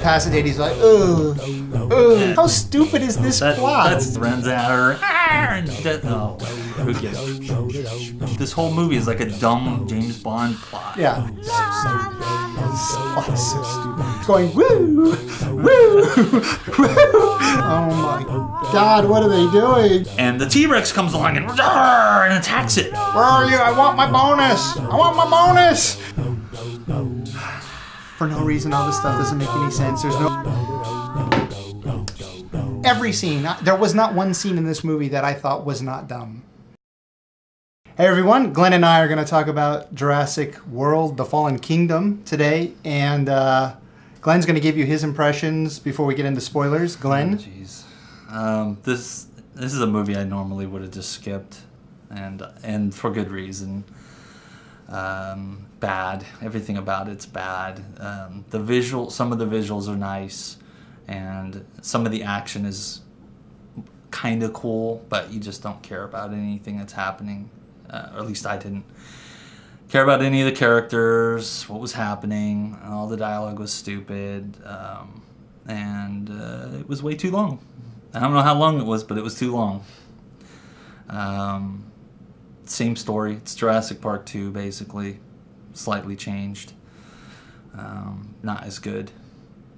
incapacitate. He's like, ugh, ugh. How stupid is this plot? That threatens at her. Who gives a This whole movie is like a dumb James Bond plot. Yeah. Oh, so stupid. It's going, woo, woo, woo. Oh my God, what are they doing? And the T-Rex comes along and attacks it. Where are you? I want my bonus. I want my bonus. For no reason, all this stuff doesn't make any sense. There's no... Every scene. There was not one scene in this movie that I thought was not dumb. Hey everyone, Glenn and I are going to talk about Jurassic World, the Fallen Kingdom today. And Glenn's going to give you his impressions before we get into spoilers. Glenn? Jeez. This is a movie I normally would have just skipped. And for good reason. Bad. Everything about it's bad. Some of the visuals are nice, and some of the action is kind of cool, but you just don't care about anything that's happening. Or at least I didn't care about any of the characters, what was happening. All the dialogue was stupid, and it was way too long. I don't know how long it was, but it was too long. Same story. It's Jurassic Park 2, basically. Slightly changed. Not as good,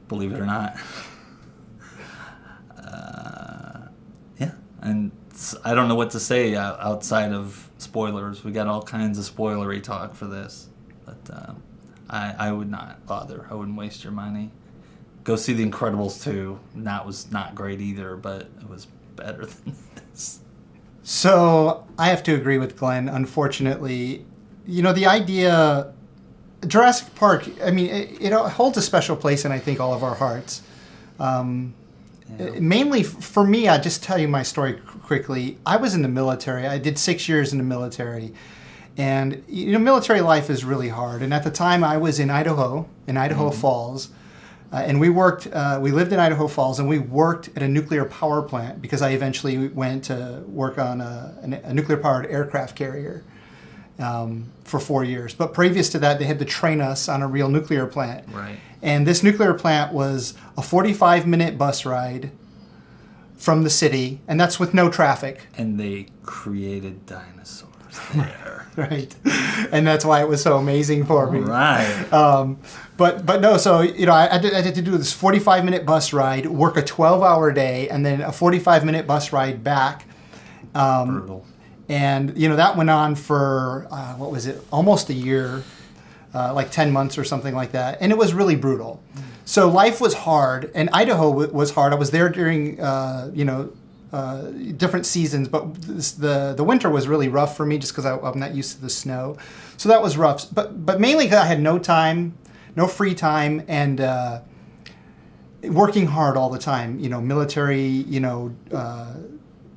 believe it or not. Yeah, and I don't know what to say outside of spoilers. We got all kinds of spoilery talk for this, but I would not bother. I wouldn't waste your money. Go see The Incredibles 2. That was not great either, but it was better than this. So, I have to agree with Glenn, unfortunately. You know, the idea... Jurassic Park, I mean, it holds a special place in, I think, all of our hearts. Mainly, for me, I'll just tell you my story quickly. I was in the military. I did 6 years in the military. And, you know, military life is really hard. And at the time, I was in Idaho Falls. And we lived in Idaho Falls, and we worked at a nuclear power plant because I eventually went to work on a nuclear-powered aircraft carrier for 4 years. But previous to that, they had to train us on a real nuclear plant. Right. And this nuclear plant was a 45-minute bus ride from the city, and that's with no traffic. And they created dinosaurs there. Right. And that's why it was so amazing for me. Right. But no, so, you know, I had to do this 45-minute bus ride, work a 12-hour day, and then a 45-minute bus ride back. Brutal. And, you know, that went on for, what was it, almost a year, like 10 months or something like that. And it was really brutal. So life was hard, and Idaho was hard. I was there during, different seasons, but the winter was really rough for me just because I'm not used to the snow. So that was rough. But mainly because I had no time, no free time, and working hard all the time. You know, military,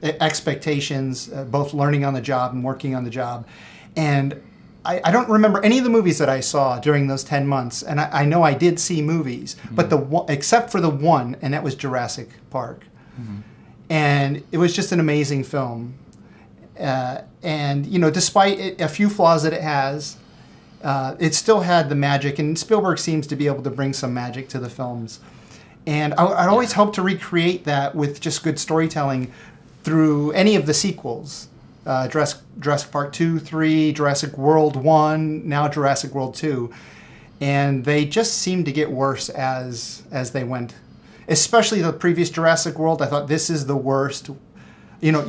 expectations, both learning on the job and working on the job. And I don't remember any of the movies that I saw during those 10 months. And I know I did see movies, but except for the one, and that was Jurassic Park. Mm-hmm. And it was just an amazing film. And, you know, despite a few flaws that it has, it still had the magic. And Spielberg seems to be able to bring some magic to the films. And I'd always hoped to recreate that with just good storytelling through any of the sequels. Jurassic Park 2, 3, Jurassic World 1, now Jurassic World 2. And they just seemed to get worse as they went. Especially the previous Jurassic World, I thought this is the worst. You know,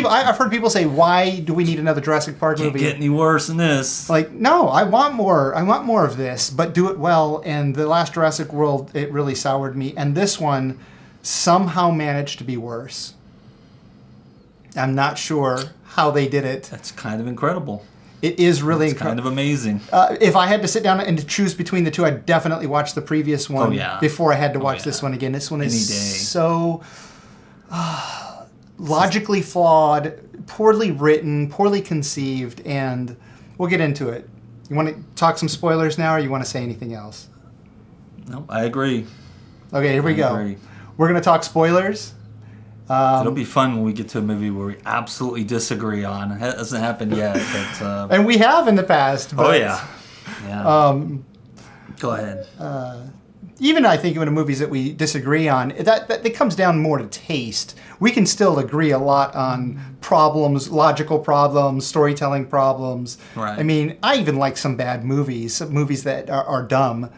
I've heard people say, "Why do we need another Jurassic Park movie?" Can't get any worse than this. Like, no, I want more. I want more of this, but do it well. And the last Jurassic World, it really soured me. And this one somehow managed to be worse. I'm not sure how they did it. That's kind of incredible. It is really It's kind of amazing. If I had to sit down and to choose between the two, I'd definitely watch the previous one before I had to watch this one again. This one is so logically flawed, poorly written, poorly conceived, and we'll get into it. You want to talk some spoilers now, or you want to say anything else? No, I agree. Okay, here we go. Agree. We're going to talk spoilers. It'll be fun when we get to a movie where we absolutely disagree on. It hasn't happened yet, but and we have in the past. But, yeah. Go ahead. even I think in the movies that we disagree on, that it comes down more to taste. We can still agree a lot on problems, logical problems, storytelling problems. Right. I mean, I even like some bad movies, some movies that are dumb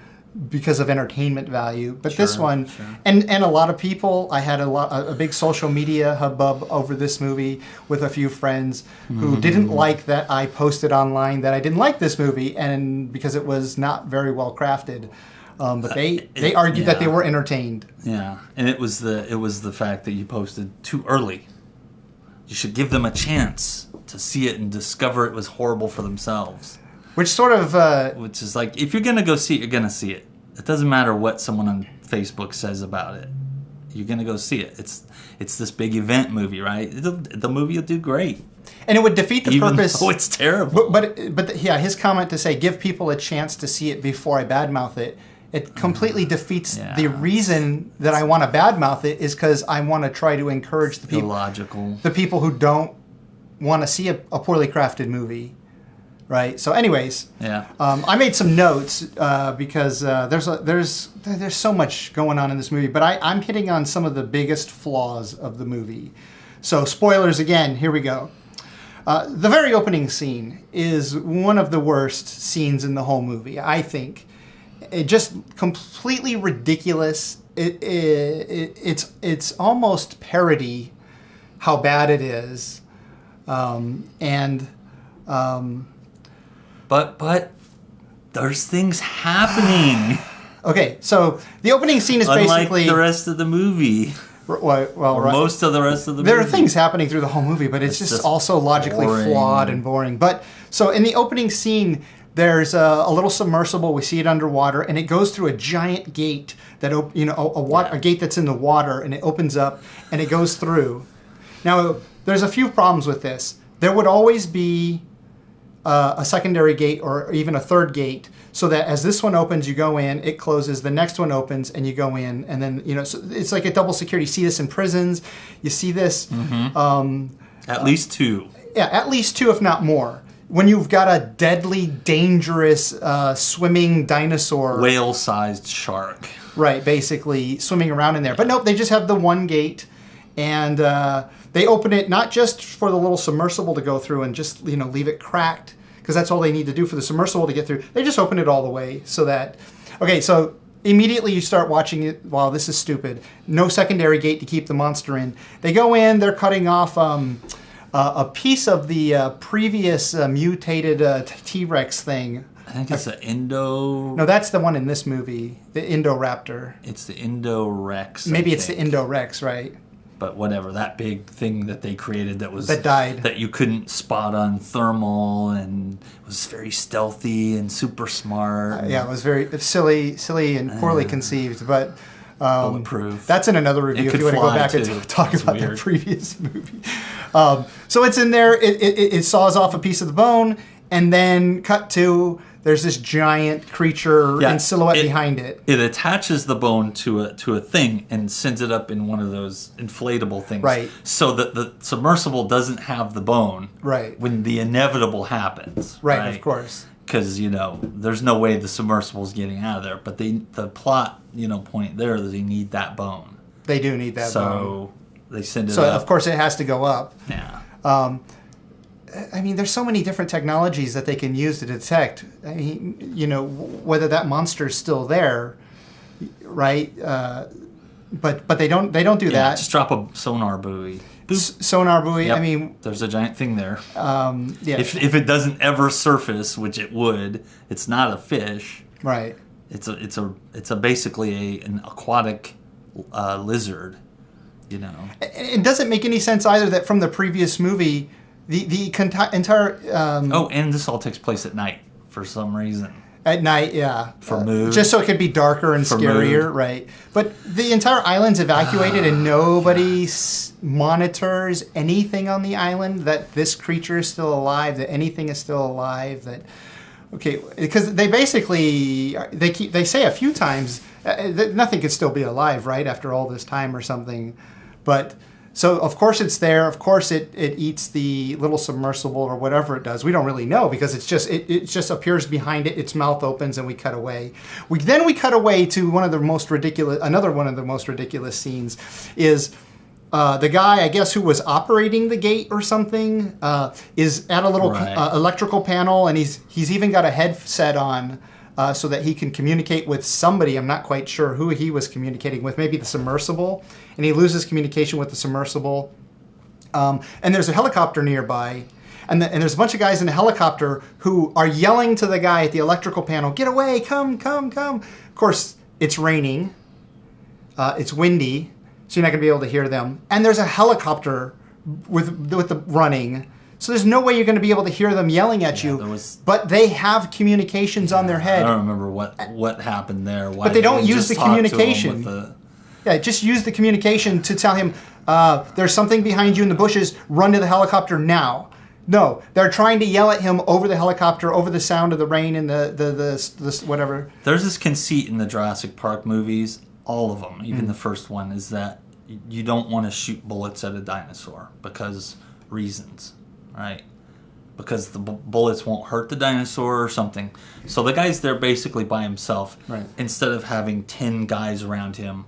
because of entertainment value. But this one, and a lot of people, I had a big social media hubbub over this movie with a few friends who didn't like that I posted online that I didn't like this movie, and because it was not very well crafted. But they argued that they were entertained. Yeah, and it was the fact that you posted too early. You should give them a chance to see it and discover it was horrible for themselves. Which sort of... which is like, if you're going to go see it, you're going to see it. It doesn't matter what someone on Facebook says about it. You're going to go see it. It's this big event movie, right? The movie will do great. And it would defeat the purpose... Even though it's terrible. But his comment to say, give people a chance to see it before I badmouth it, it completely defeats the reason that I want to badmouth it is because I want to try to encourage the people... Illogical. The people who don't want to see a poorly crafted movie. Right. So, anyways, I made some notes because there's so much going on in this movie, but I'm hitting on some of the biggest flaws of the movie. So, spoilers again. Here we go. The very opening scene is one of the worst scenes in the whole movie. I think it just completely ridiculous. It's almost parody how bad it is, But there's things happening. Okay, so the opening scene is basically... Unlike the rest of the movie. Most of the rest of the movie. There are things happening through the whole movie, but it's just also logically flawed and boring. But so in the opening scene, there's a little submersible. We see it underwater, and it goes through a giant gate that a gate that's in the water, and it opens up, and it goes through. Now, there's a few problems with this. There would always be a secondary gate or even a third gate, so that as this one opens, you go in, it closes, the next one opens, and you go in, and then, so it's like a double security. You see this in prisons. You see this... at least two. Yeah, at least two, if not more. When you've got a deadly, dangerous, swimming dinosaur... Whale-sized shark. Right, basically, swimming around in there. But nope, they just have the one gate, and... they open it not just for the little submersible to go through and just, leave it cracked, because that's all they need to do for the submersible to get through. They just open it all the way so that... Okay, so immediately you start watching it. Wow, this is stupid. No secondary gate to keep the monster in. They go in, they're cutting off a piece of the previous mutated T-Rex thing. I think it's the Indo... No, that's the one in this movie, the Indoraptor. It's the Indo-Rex. Maybe it's the Indo-Rex, right? But whatever, that big thing that they created that died, that you couldn't spot on thermal, and was very stealthy and super smart. It was very silly and poorly conceived, but bulletproof. That's in another review if you want to go back and talk about the previous movie. So it's in there. It saws off a piece of the bone, and then cut to... There's this giant creature in silhouette behind it. It attaches the bone to a thing and sends it up in one of those inflatable things. Right. So that the submersible doesn't have the bone. Right. When the inevitable happens. Right, of course. Because, there's no way the submersible's getting out of there. But the plot, point there is they need that bone. They do need that bone. So they send it up. So, of course, it has to go up. Yeah. I mean, there's so many different technologies that they can use to detect. I mean, whether that monster's still there, right? But they don't do that. Just drop a sonar buoy. Sonar buoy. Yep. I mean, there's a giant thing there. Yeah. If it doesn't ever surface, which it would, it's not a fish. Right. It's basically an aquatic lizard. It doesn't make any sense either that from the previous movie. The entire... and this all takes place at night for some reason. At night, yeah. For mood. Just so it could be darker and scarier, mood. Right. But the entire island's evacuated and nobody monitors anything on the island, that this creature is still alive, that anything is still alive, that... Okay, because they basically... They say a few times that nothing could still be alive, right, after all this time or something. But... So of course it's there. Of course it eats the little submersible or whatever it does. We don't really know because it's just it just appears behind it. Its mouth opens and we cut away. We cut away to another one of the most ridiculous scenes is the guy, I guess, who was operating the gate or something, is at a little electrical panel, and he's even got a headset on. So that he can communicate with somebody. I'm not quite sure who he was communicating with, maybe the submersible, and he loses communication with the submersible. And there's a helicopter nearby, and there's a bunch of guys in a helicopter who are yelling to the guy at the electrical panel, "Get away, come, come, come." Of course, it's raining, it's windy, so you're not going to be able to hear them. And there's a helicopter with the running. So there's no way you're going to be able to hear them yelling at you, but they have communications on their head. I don't remember what happened there. Why but they don't use the communication. Yeah, just use the communication to tell him, there's something behind you in the bushes, run to the helicopter now. No, they're trying to yell at him over the helicopter, over the sound of the rain and the whatever. There's this conceit in the Jurassic Park movies, all of them, even the first one, is that you don't want to shoot bullets at a dinosaur because reasons. Right, because the bullets won't hurt the dinosaur or something. So the guy's there basically by himself. Right. Instead of having 10 guys around him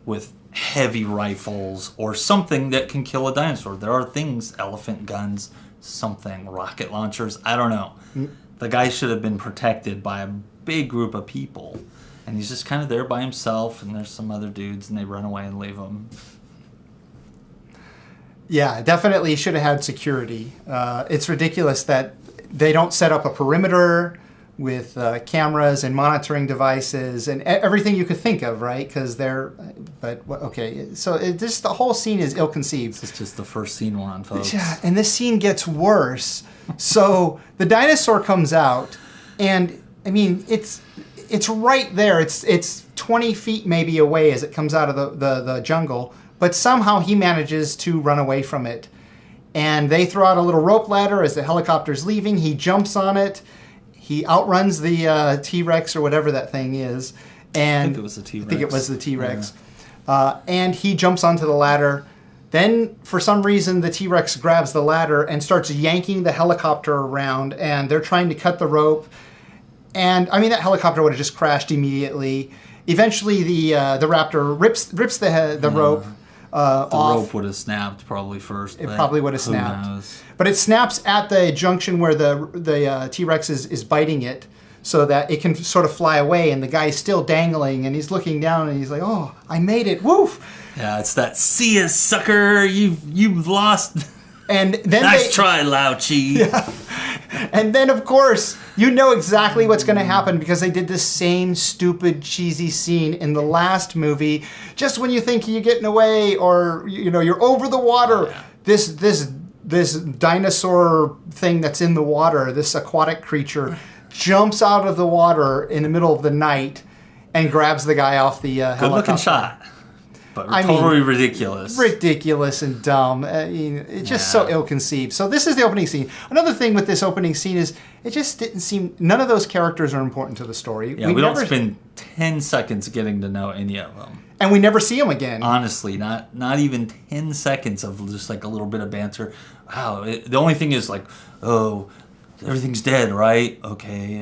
with heavy rifles or something that can kill a dinosaur. There are things, elephant guns, something, rocket launchers, I don't know. The guy should have been protected by a big group of people. And he's just kind of there by himself, and there's some other dudes, and they run away and leave him. Yeah, definitely should have had security. It's ridiculous that they don't set up a perimeter with cameras and monitoring devices and everything you could think of, right? Because so the whole scene is ill-conceived. It's just the first scene we're on, folks. Yeah, and this scene gets worse. So the dinosaur comes out, and I mean, it's right there. It's 20 feet maybe away as it comes out of the jungle. But somehow he manages to run away from it. And they throw out a little rope ladder as the helicopter's leaving. He jumps on it. He outruns the T-Rex or whatever that thing is. And I think it was the T-Rex. I think it was the T-Rex. Yeah. And he jumps onto the ladder. Then, for some reason, the T-Rex grabs the ladder and starts yanking the helicopter around. And they're trying to cut the rope. And, I mean, that helicopter would have just crashed immediately. Eventually, the raptor rips the rope. The rope would have snapped probably first. It probably would have snapped. Knows? But it snaps at the junction where the T-Rex is biting it so that it can sort of fly away, and the guy's still dangling, and he's looking down, and he's like, "Oh, I made it, woof!" Yeah, it's that, "See ya, sucker, you've lost." And then nice try, Lauchi. Yeah. And then, of course, you know exactly what's going to happen because they did the same stupid, cheesy scene in the last movie. Just when you think you're getting away or, you're over the water, this dinosaur thing that's in the water, this aquatic creature, jumps out of the water in the middle of the night and grabs the guy off the helicopter. Good-looking shot. But totally ridiculous. Ridiculous and dumb. I mean, it's just so ill-conceived. So this is the opening scene. Another thing with this opening scene is it just didn't seem... None of those characters are important to the story. Yeah, we don't spend 10 seconds getting to know any of them. And we never see them again. Honestly, not even 10 seconds of just like a little bit of banter. Wow, the only thing is like, oh, everything's dead, right? Okay,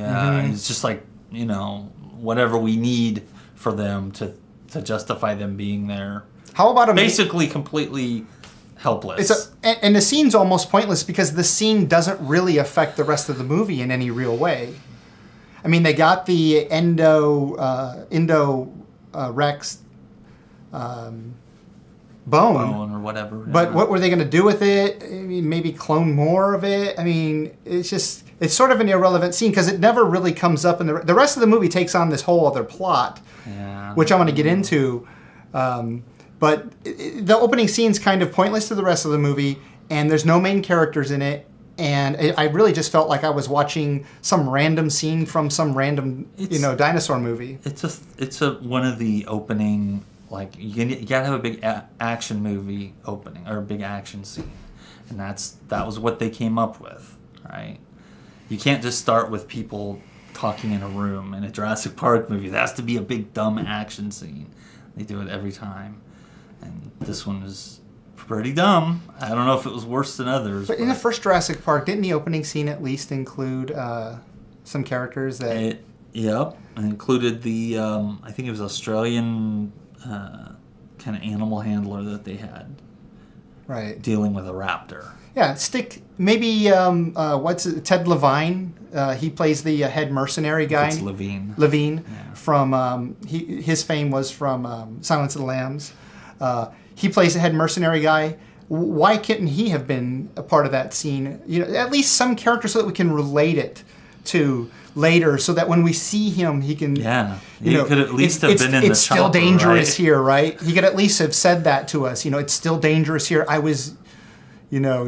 It's just like, whatever we need for them to justify them being there. How about basically completely helpless? And the scene's almost pointless because the scene doesn't really affect the rest of the movie in any real way. I mean, they got the Rex bone or whatever. But what were they going to do with it? I mean, maybe clone more of it? I mean, it's sort of an irrelevant scene because it never really comes up in the rest of the movie takes on this whole other plot, which I'm going to get into. But the opening scene's kind of pointless to the rest of the movie, and there's no main characters in it. And I really just felt like I was watching some random scene from some random, dinosaur movie. It's one of the opening, like you gotta have a big action movie opening or a big action scene, and that was what they came up with, right? You can't just start with people talking in a room in a Jurassic Park movie. There has to be a big dumb action scene. They do it every time, and this one is pretty dumb. I don't know if it was worse than others. But in the first Jurassic Park, didn't the opening scene at least include some characters that... Yep. It included the, I think it was Australian kind of animal handler that they had. Right. Dealing with a raptor. Yeah, maybe, Ted Levine? He plays the head mercenary guy. It's Levine. Yeah. From, his fame was from Silence of the Lambs. He plays the head mercenary guy. Why couldn't he have been a part of that scene? You know, at least some character so that we can relate it to later, so that when we see him, he can. Yeah, he could at least have been in the It's still chopper, dangerous right? here, right? He could at least have said that to us. You know, it's still dangerous here. I was,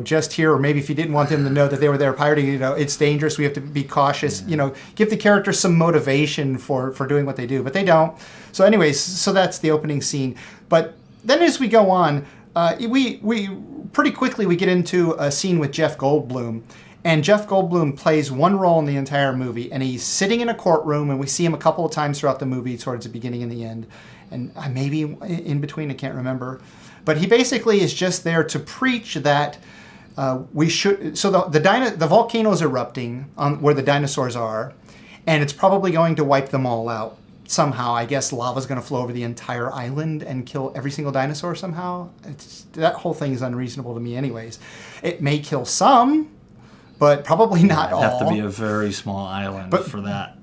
just here, or maybe if you didn't want them to know that they were there pirating, it's dangerous. We have to be cautious. Yeah. Give the characters some motivation for doing what they do, but they don't. So, anyways, so that's the opening scene. But then as we go on, we pretty quickly we get into a scene with Jeff Goldblum. And Jeff Goldblum plays one role in the entire movie, and he's sitting in a courtroom, and we see him a couple of times throughout the movie, towards the beginning and the end, and maybe in between, I can't remember. But he basically is just there to preach that we should. So the volcano's erupting on where the dinosaurs are, and it's probably going to wipe them all out somehow. I guess lava's going to flow over the entire island and kill every single dinosaur somehow. That whole thing is unreasonable to me, anyways. It may kill some, but probably not all. It'd have to be a very small island for that.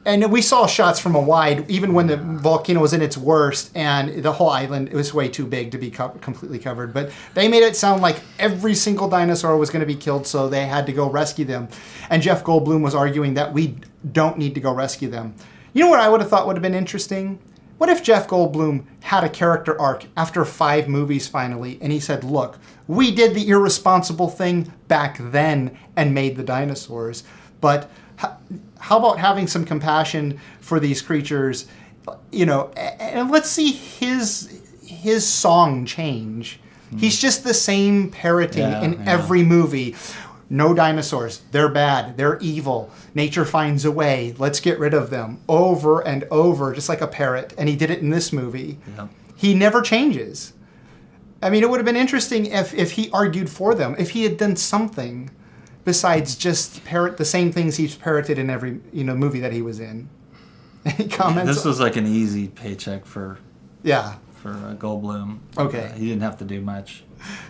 And we saw shots from a wide, even when the volcano was in its worst, and the whole island, it was way too big to be completely covered. But they made it sound like every single dinosaur was going to be killed, so they had to go rescue them. And Jeff Goldblum was arguing that we don't need to go rescue them. You know what I would have thought would have been interesting? What if Jeff Goldblum had a character arc after 5 movies finally, and he said, look, we did the irresponsible thing back then and made the dinosaurs, but how about having some compassion for these creatures, and let's see his song change. He's just the same parroting in every movie. No dinosaurs. They're bad. They're evil. Nature finds a way. Let's get rid of them. Over and over, just like a parrot. And he did it in this movie. Yeah. He never changes. I mean, it would have been interesting if he argued for them, if he had done something besides just parrot the same things he's parroted in every movie that he was in. Any comments? This was like an easy paycheck for Goldblum. Okay. He didn't have to do much.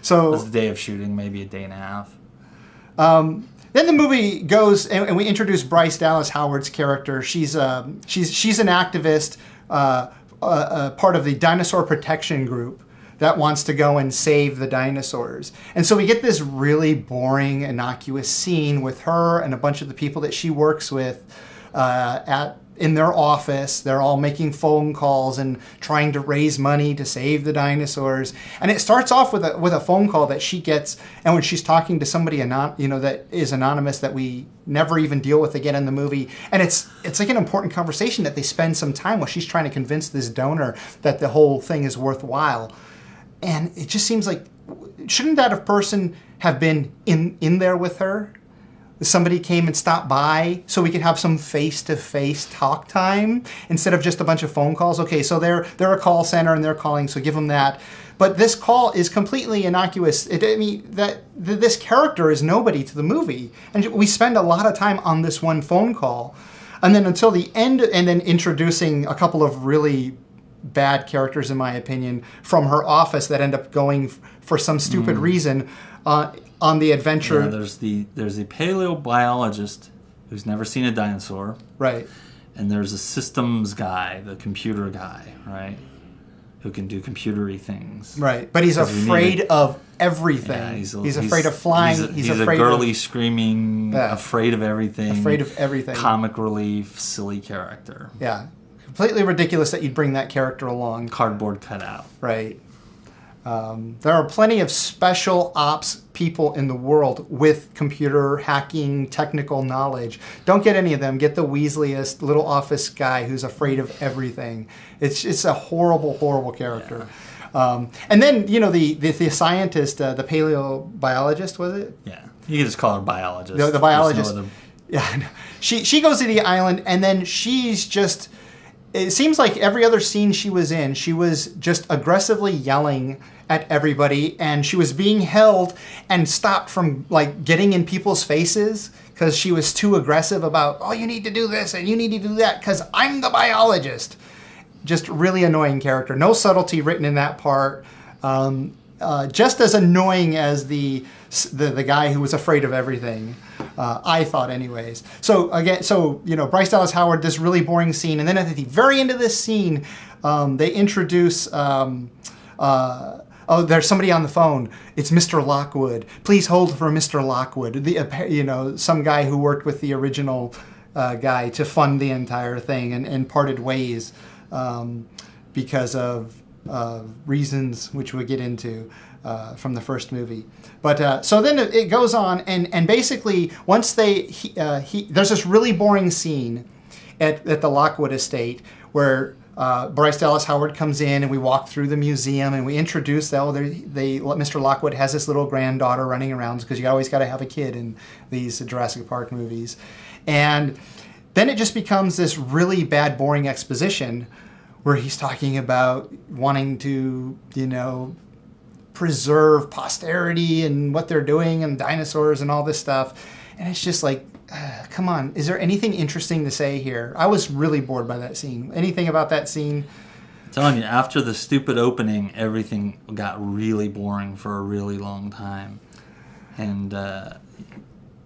So it was a day of shooting, maybe a day and a half. Then the movie goes, and we introduce Bryce Dallas Howard's character. She's an activist, part of the Dinosaur Protection Group that wants to go and save the dinosaurs. And so we get this really boring, innocuous scene with her and a bunch of the people that she works with in their office. They're all making phone calls and trying to raise money to save the dinosaurs. And it starts off with a phone call that she gets, and when she's talking to somebody that is anonymous that we never even deal with again in the movie. And it's like an important conversation that they spend some time while she's trying to convince this donor that the whole thing is worthwhile. And it just seems like, shouldn't that person have been in there with her? Somebody came and stopped by so we could have some face-to-face talk time instead of just a bunch of phone calls. Okay, so they're a call center and they're calling, so give them that. But this call is completely innocuous. This character is nobody to the movie. And we spend a lot of time on this one phone call. And then until the end, and then introducing a couple of really bad characters, in my opinion, from her office that end up going for some stupid reason on the adventure. Yeah, there's the paleobiologist who's never seen a dinosaur. Right. And there's a systems guy, the computer guy, right? Who can do computery things. Right. But he's afraid of everything. Yeah, he's afraid of flying. He's afraid a girly, screaming, afraid of everything. Afraid of everything. Comic relief, silly character. Yeah. Completely ridiculous that you'd bring that character along. Cardboard cutout. Right. There are plenty of special ops people in the world with computer hacking, technical knowledge. Don't get any of them. Get the Weasleiest little office guy who's afraid of everything. It's a horrible, horrible character. Yeah. And then, the scientist, the paleobiologist, was it? Yeah. You can just call her biologist. The biologist. Yeah. She goes to the island, and then she's just it seems like every other scene she was in, she was just aggressively yelling at everybody, and she was being held and stopped from like getting in people's faces because she was too aggressive about, oh, you need to do this and you need to do that because I'm the biologist. Just really annoying character. No subtlety written in that part. Just as annoying as the guy who was afraid of everything. I thought, anyways. So again, Bryce Dallas Howard, this really boring scene, and then at the very end of this scene, they introduce. Oh, there's somebody on the phone. It's Mr. Lockwood. Please hold for Mr. Lockwood. Some guy who worked with the original guy to fund the entire thing and parted ways because of reasons which we'll get into from the first movie. But so then it goes on, and basically once there's this really boring scene at the Lockwood estate where Bryce Dallas Howard comes in, and we walk through the museum, and we introduce Mr. Lockwood has this little granddaughter running around, because you always got to have a kid in these Jurassic Park movies. And then it just becomes this really bad, boring exposition where he's talking about wanting to, preserve posterity and what they're doing and dinosaurs and all this stuff. And it's just like, come on, is there anything interesting to say here? I was really bored by that scene. Anything about that scene? I'm telling you, after the stupid opening, everything got really boring for a really long time. And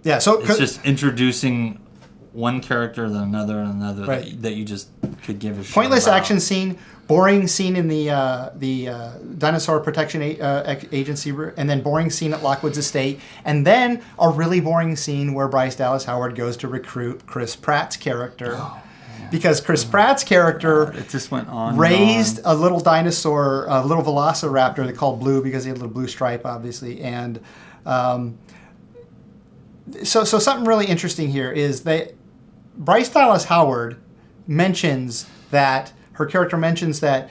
yeah, so it's just introducing one character, then another, and another, right, that you just could give a shit pointless about. Action scene, boring scene in the Dinosaur Protection Agency, and then boring scene at Lockwood's estate, and then a really boring scene where Bryce Dallas Howard goes to recruit Chris Pratt's character. Oh, yeah. Because Chris Pratt's character it just went on raised a little dinosaur, a little velociraptor they called Blue because he had a little blue stripe, obviously, and so something really interesting here is that Bryce Dallas Howard her character mentions that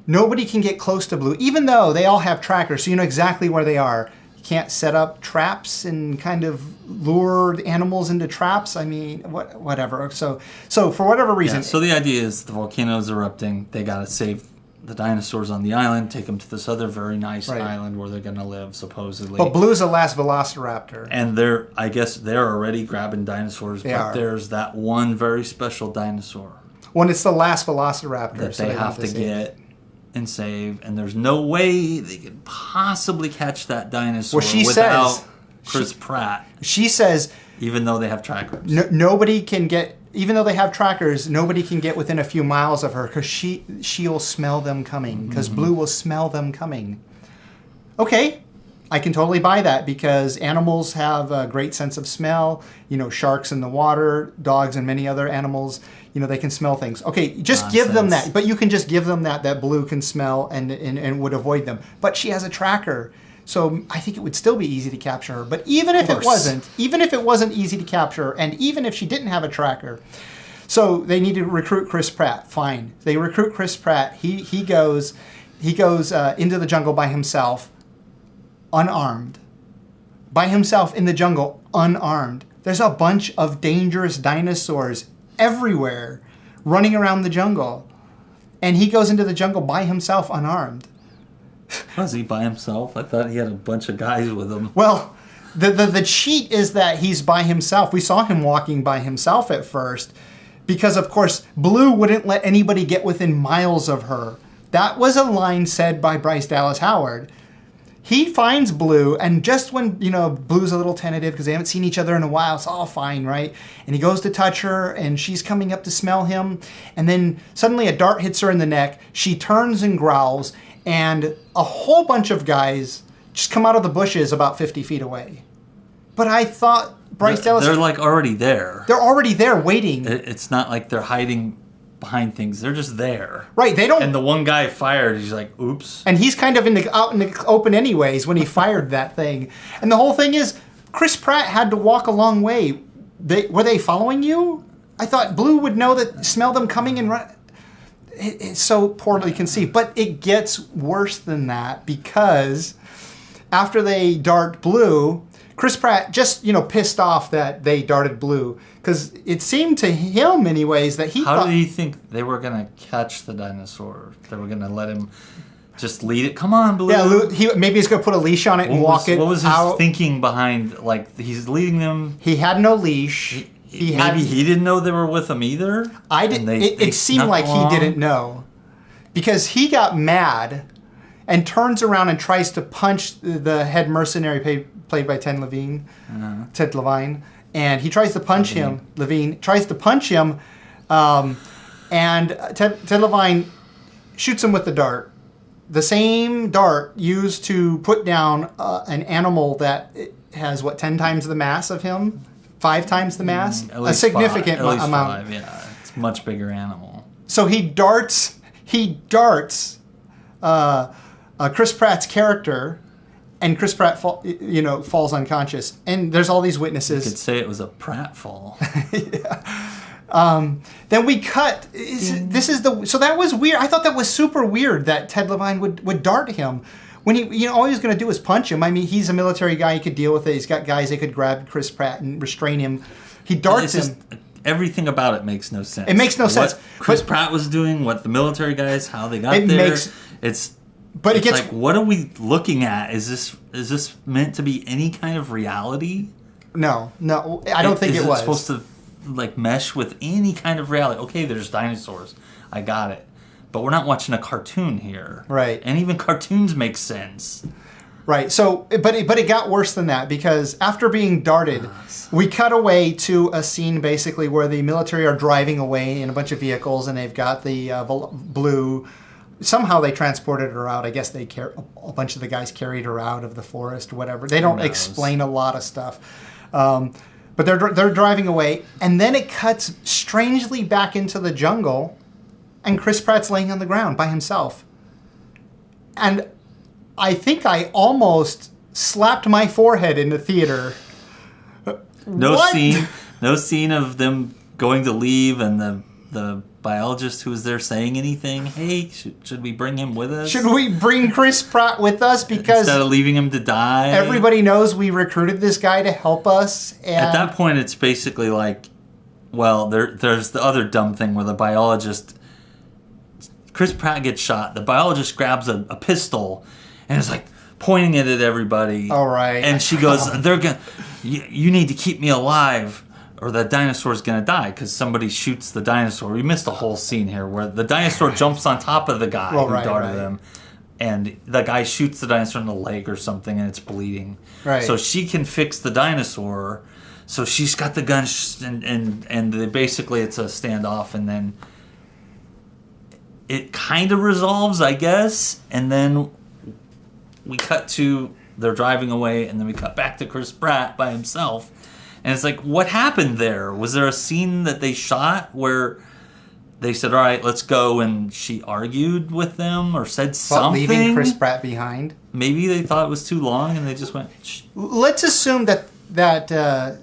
nobody can get close to Blue, even though they all have trackers, so you know exactly where they are. You can't set up traps and kind of lure animals into traps. I mean, whatever. So for whatever reason... Yeah, so the idea is the volcano's erupting. They got to save the dinosaurs on the island, take them to this other very nice island where they're going to live, supposedly. But Blue's the last velociraptor. And I guess they're already grabbing dinosaurs, there's that one very special dinosaur. When it's the last velociraptor. That they have to get and save, and there's no way they could possibly catch that dinosaur without Chris Pratt. She says... Even though they have trackers. Nobody can get... Even though they have trackers, nobody can get within a few miles of her because she'll smell them coming. Because Blue will smell them coming. Okay, I can totally buy that because animals have a great sense of smell. Sharks in the water, dogs, and many other animals, they can smell things. Okay, just give them that. But you can just give them that Blue can smell and would avoid them. But she has a tracker. So I think it would still be easy to capture her. But even if it wasn't easy to capture her, and even if she didn't have a tracker, so they need to recruit Chris Pratt. Fine, they recruit Chris Pratt. He goes into the jungle by himself, unarmed. By himself in the jungle, unarmed. There's a bunch of dangerous dinosaurs everywhere, running around the jungle, and he goes into the jungle by himself, unarmed. Was he by himself? I thought he had a bunch of guys with him. Well, the cheat is that he's by himself. We saw him walking by himself at first because, of course, Blue wouldn't let anybody get within miles of her. That was a line said by Bryce Dallas Howard. He finds Blue, and just when, Blue's a little tentative because they haven't seen each other in a while, it's all fine, right? And he goes to touch her, and she's coming up to smell him, and then suddenly a dart hits her in the neck. She turns and growls, and a whole bunch of guys just come out of the bushes about 50 feet away. But I thought Bryce Dallas... They're like already there. They're already there waiting. It's not like they're hiding behind things. They're just there. Right, they don't... And the one guy fired, he's like, oops. And he's kind of out in the open anyways when he fired that thing. And the whole thing is, Chris Pratt had to walk a long way. Were they following you? I thought Blue would smell them coming and run... It's so poorly conceived. But it gets worse than that because after they dart Blue, Chris Pratt just, pissed off that they darted Blue. Because it seemed to him, anyways, that he How thought... did he think they were going to catch the dinosaur? They were going to let him just lead it? Come on, Blue. Yeah, maybe he's going to put a leash on it and walk it out. What was his thinking behind, he's leading them? He had no leash. Maybe he didn't know they were with him either? It seemed like he didn't know. Because he got mad and turns around and tries to punch the head mercenary played by Ted Levine. Ted Levine. And he tries to punch him. Levine tries to punch him. And Ted Levine shoots him with the dart. The same dart used to put down an animal that has, 10 times the mass of him? 5 times the mass? A significant amount. 5, yeah. It's a much bigger animal. So he darts Chris Pratt's character, and Chris Pratt falls unconscious. And there's all these witnesses. You could say it was a pratfall. Yeah. Then we cut. So that was weird. I thought that was super weird that Ted Levine would dart him. When all he was going to do is punch him. I mean, he's a military guy. He could deal with it. He's got guys that could grab Chris Pratt and restrain him. He darts him. Everything about it makes no sense. It makes no sense. What Chris Pratt was doing, what the military guys, how they got there. But it gets what are we looking at? Is this meant to be any kind of reality? No, I don't think it was. It's supposed to mesh with any kind of reality. Okay, there's dinosaurs. I got it. But we're not watching a cartoon here. Right. And even cartoons make sense. Right. So, but it got worse than that, because after being darted, we cut away to a scene basically where the military are driving away in a bunch of vehicles, and they've got the Blue. Somehow they transported her out. I guess a bunch of the guys carried her out of the forest, whatever. They don't explain a lot of stuff. But they're driving away, and then it cuts strangely back into the jungle, and Chris Pratt's laying on the ground by himself. And I think I almost slapped my forehead in the theater. No scene of them going to leave and the biologist who was there saying anything. Hey, should we bring him with us? Should we bring Chris Pratt with us? Because instead of leaving him to die, everybody knows we recruited this guy to help us. And at that point, it's basically there's the other dumb thing where the biologist, Chris Pratt gets shot. The biologist grabs a pistol and is pointing it at everybody. All right. And she goes, you need to keep me alive, or the dinosaur's going to die, because somebody shoots the dinosaur. We missed a whole scene here where the dinosaur jumps on top of the guy who darted him, and the guy shoots the dinosaur in the leg or something, and it's bleeding. Right. So she can fix the dinosaur. So she's got the gun, and basically it's a standoff, and then it kind of resolves, I guess, and then we cut to they're driving away, and then we cut back to Chris Pratt by himself. And it's what happened there? Was there a scene that they shot where they said, all right, let's go, and she argued with them or said something? Leaving Chris Pratt behind? Maybe they thought it was too long, and they just went... Shh. Let's assume that there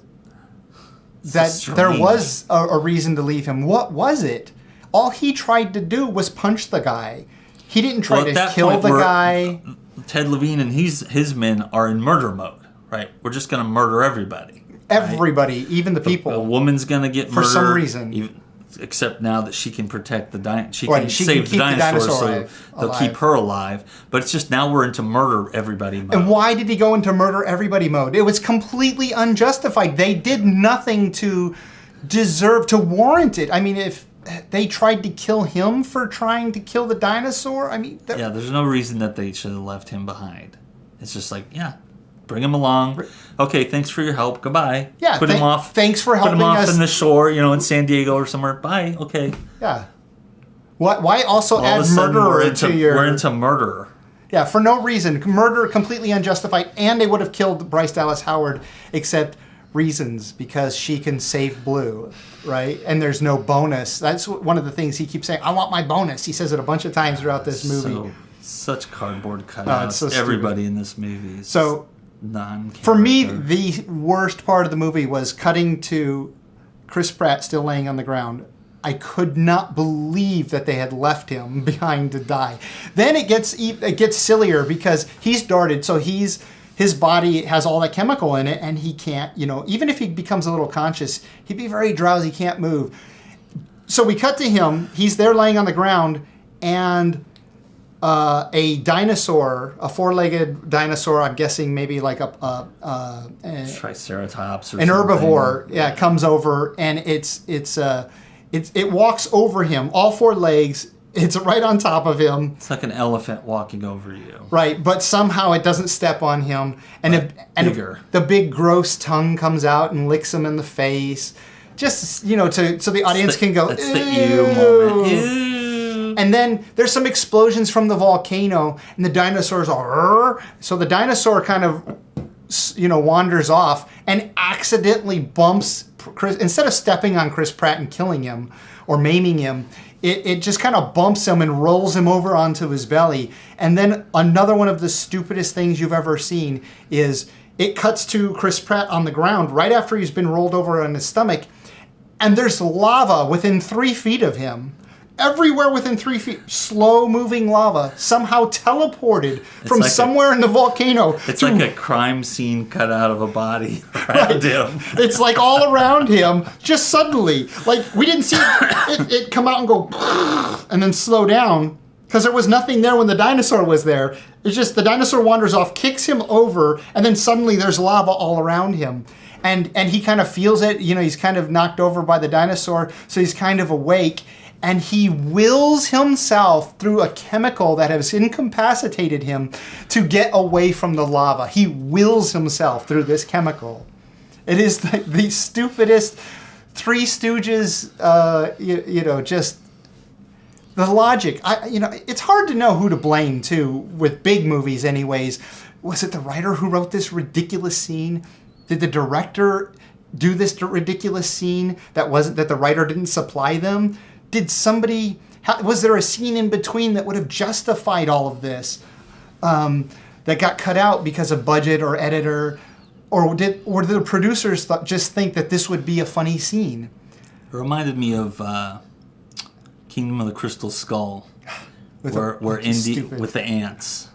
was a reason to leave him. What was it? All he tried to do was punch the guy. He didn't try to kill the guy. Ted Levine and his men are in murder mode, right? We're just going to murder everybody. Everybody, right? Even the people. A woman's going to get murdered. For some reason. Except now that she can protect the dinosaur. She can save the dinosaur, so they'll keep her alive. But it's just now we're into murder everybody mode. And why did he go into murder everybody mode? It was completely unjustified. They did nothing to deserve, to warrant it. I mean, if they tried to kill him for trying to kill the dinosaur, I mean... there's no reason that they should have left him behind. It's just bring him along. Okay, thanks for your help. Goodbye. Yeah, put him off. Thanks for helping us. Put him off in the shore, in San Diego or somewhere. Bye. Okay. Yeah. Why also add murderer to your... We're into murder. Yeah, for no reason. Murder completely unjustified, and they would have killed Bryce Dallas Howard, except reasons, because she can save Blue, right? And there's no bonus. That's one of the things he keeps saying. I want my bonus. He says it a bunch of times throughout this movie. Such cardboard cutouts. Everybody in this movie is for me, the worst part of the movie was cutting to Chris Pratt still laying on the ground. I could not believe that they had left him behind to die. Then it gets sillier because he's darted, so he's his body has all that chemical in it, and he can't, even if he becomes a little conscious, he'd be very drowsy, can't move. So we cut to him. He's there laying on the ground, and a dinosaur, a four-legged dinosaur, I'm guessing maybe like a Triceratops or an something. herbivore, comes over, and it walks over him, all four legs. It's right on top of him. It's like an elephant walking over you. Right, but somehow it doesn't step on him. And bigger. The big gross tongue comes out and licks him in the face. Just, so the audience can go, That's the ew moment. Ew. And then there's some explosions from the volcano, and the dinosaurs are... So the dinosaur kind of, wanders off and accidentally bumps Chris. Instead of stepping on Chris Pratt and killing him or maiming him, it just kind of bumps him and rolls him over onto his belly. And then another one of the stupidest things you've ever seen is it cuts to Chris Pratt on the ground right after he's been rolled over on his stomach, and there's lava within 3 feet of him. Everywhere within 3 feet, slow-moving lava, somehow teleported from somewhere in the volcano. It's like a crime scene cut out of a body around him. It's like all around him, just suddenly. Like, we didn't see it come out and go, and then slow down, because there was nothing there when the dinosaur was there. It's just the dinosaur wanders off, kicks him over, and then suddenly there's lava all around him. And he kind of feels it. He's kind of knocked over by the dinosaur, so he's kind of awake. And he wills himself through a chemical that has incapacitated him to get away from the lava. He wills himself through this chemical. It is the stupidest Three Stooges, just the logic. It's hard to know who to blame, too, with big movies anyways. Was it the writer who wrote this ridiculous scene? Did the director do this ridiculous scene that the writer didn't supply them? Did somebody... was there a scene in between that would have justified all of this that got cut out because of budget or editor? Or did the producers just think that this would be a funny scene? It reminded me of Kingdom of the Crystal Skull, where Indy with the ants.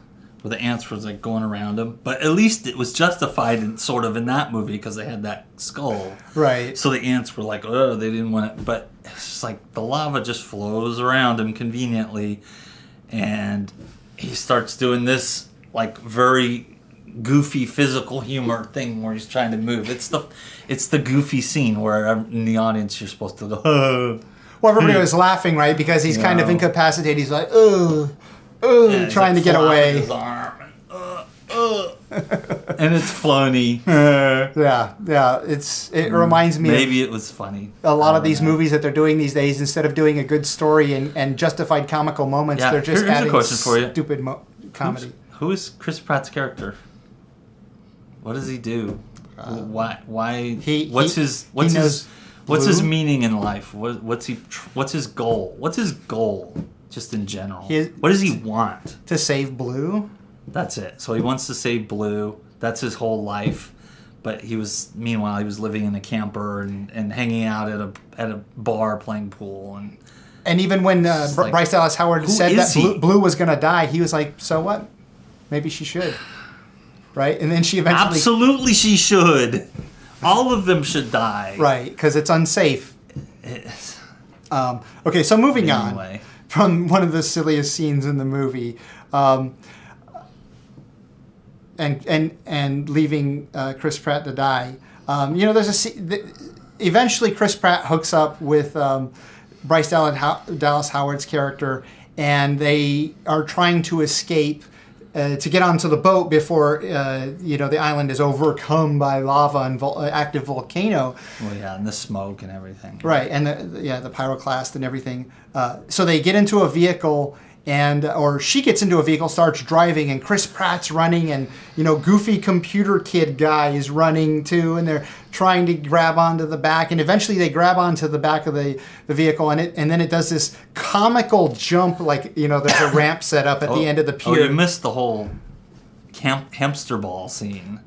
Where the ants was like going around him, but at least it was justified in that movie because they had that skull. Right. So the ants were like, oh, they didn't want it, but it's just like the lava just flows around him conveniently, and he starts doing this like very goofy physical humor thing where he's trying to move. It's the goofy scene where in the audience you're supposed to go. Oh. Well, everybody was laughing, right? Because he's kind of incapacitated. He's like, trying to get away. His arm and it's funny. Yeah. It reminds me. Maybe it was funny. A lot of these movies that they're doing these days, instead of doing a good story and justified comical moments, they're just adding a question for you. Stupid comedy. Who is Chris Pratt's character? What does he do? Why? What's his meaning in life? What's his goal? What's his goal? Just in general. What does he want? To save Blue? That's it. So he wants to save Blue. That's his whole life. But meanwhile, he was living in a camper and hanging out at a bar playing pool. And even when Bryce Dallas Howard said that Blue was going to die, he was like, so what? Maybe she should. Right? And then she eventually... Absolutely she should. All of them should die. Right, because it's unsafe. Okay, so moving on from one of the silliest scenes in the movie, and leaving Chris Pratt to die. There's a scene. Eventually, Chris Pratt hooks up with Bryce Dallas Howard's character, and they are trying to escape to get onto the boat before the island is overcome by lava and active volcano. Well, yeah, and the smoke and everything. Right, and the pyroclast and everything. So they get into a vehicle, or she gets into a vehicle, starts driving, and Chris Pratt's running, and goofy computer kid guy is running too, and they're trying to grab onto the back, and eventually they grab onto the back of the vehicle, and then it does this comical jump, like there's a ramp set up at the end of the pier. You missed the whole hamster ball scene.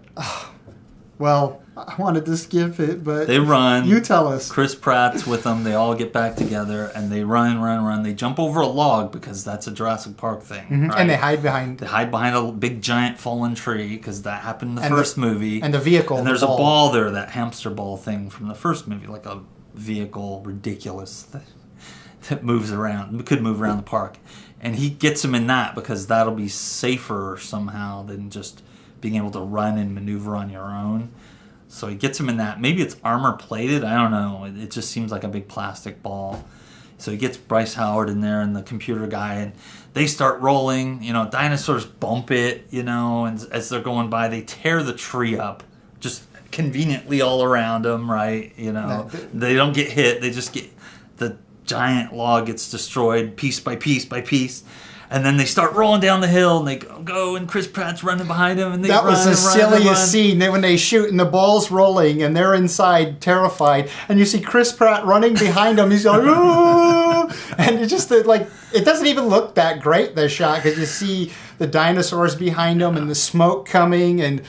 Well, I wanted to skip it, but they run. You tell us. Chris Pratt's with them. They all get back together, and they run. They jump over a log because that's a Jurassic Park thing. Right? And they hide behind. They hide behind a big giant fallen tree because that happened in the first movie. And the vehicle. And there's a ball there, that hamster ball thing from the first movie, like a vehicle, ridiculous that moves around. It could move around the park. And he gets him in that because that'll be safer somehow than just being able to run and maneuver on your own. So he gets him in that. Maybe it's armor plated. I don't know. It just seems like a big plastic ball. So he gets Bryce Howard in there and the computer guy, and they start rolling. Dinosaurs bump it, and as they're going by, they tear the tree up just conveniently all around them, right? They don't get hit. They just get, the giant log gets destroyed piece by piece by piece. And then they start rolling down the hill, and they go, and Chris Pratt's running behind them, and they That run, was the silliest scene when they shoot, and the ball's rolling, and they're inside terrified, and you see Chris Pratt running behind them. He's like, "Ooh!" And it just it doesn't even look that great, the shot, because you see the dinosaurs behind them and the smoke coming, and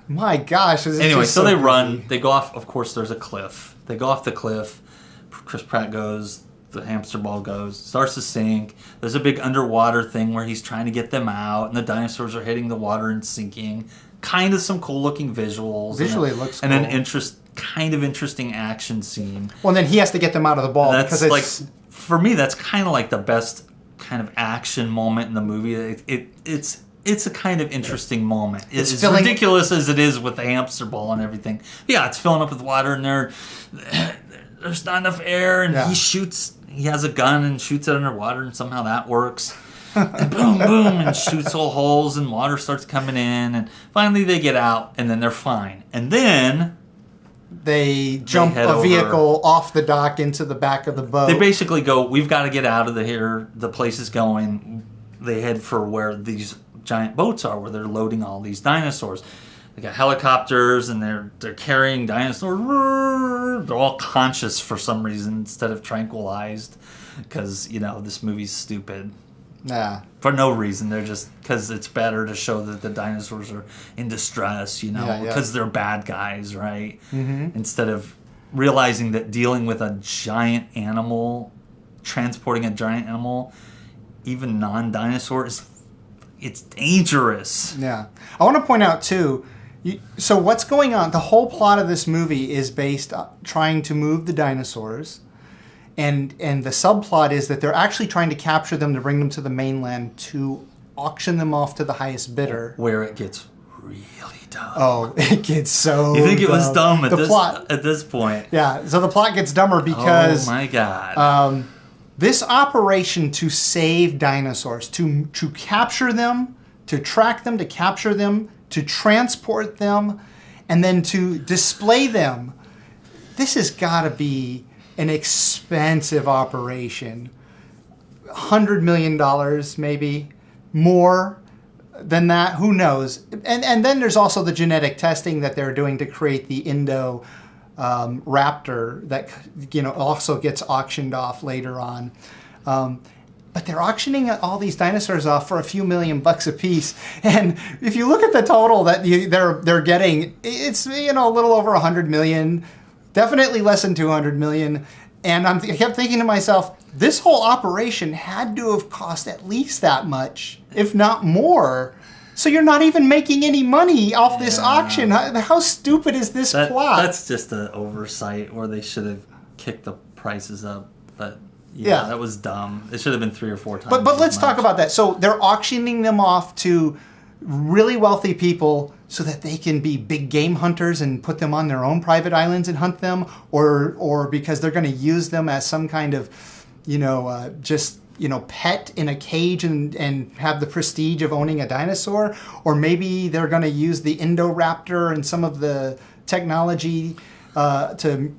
my gosh. Anyway, so they run. They go off. Of course, there's a cliff. They go off the cliff. Chris Pratt goes. The hamster ball goes, starts to sink. There's a big underwater thing where he's trying to get them out, and the dinosaurs are hitting the water and sinking. Kind of some cool looking visuals. Visually, it looks cool. And an interesting action scene. Well, and then he has to get them out of the ball. That's like, for me, that's kind of like the best kind of action moment in the movie. It's a kind of interesting moment. It's ridiculous as it is with the hamster ball and everything. Yeah, it's filling up with water, and there's not enough air, and he has a gun and shoots it underwater, and somehow that works. And boom, boom, and shoots all holes, and water starts coming in, and finally they get out, and then they're fine. And then they jump a vehicle off the dock into the back of the boat. They basically go, we've got to get out of here. The place is going. They head for where these giant boats are, where they're loading all these dinosaurs. They got helicopters, and they're carrying dinosaurs. They're all conscious for some reason instead of tranquilized, because this movie's stupid. Yeah. For no reason. They're just because it's better to show that the dinosaurs are in distress. Because they're bad guys, right? Mm-hmm. Instead of realizing that dealing with a giant animal, transporting a giant animal, even non-dinosaur, it's dangerous. Yeah. I want to point out too. So what's going on? The whole plot of this movie is based on trying to move the dinosaurs, and the subplot is that they're actually trying to capture them to bring them to the mainland to auction them off to the highest bidder. Where it gets really dumb. Oh, it gets so. You think it was dumb plot, at this point? Yeah. So the plot gets dumber because. Oh my God. This operation to save dinosaurs, to capture them, to track them, to capture them, to transport them, and then to display them, this has got to be an expensive operation. $100 million, maybe more than that. Who knows? And then there's also the genetic testing that they're doing to create the Indo raptor that also gets auctioned off later on. But they're auctioning all these dinosaurs off for a few $1,000,000 a piece. And if you look at the total that they're getting, it's a little over 100 million, definitely less than 200 million. And I kept thinking to myself, this whole operation had to have cost at least that much, if not more. So you're not even making any money off this auction. How stupid is this plot? That's just an oversight, where they should have kicked the prices up. But yeah, that was dumb. It should have been 3 or 4 times. But let's talk about that. So they're auctioning them off to really wealthy people so that they can be big game hunters and put them on their own private islands and hunt them, or because they're going to use them as some kind of, pet in a cage and have the prestige of owning a dinosaur, or maybe they're going to use the Indoraptor and some of the technology to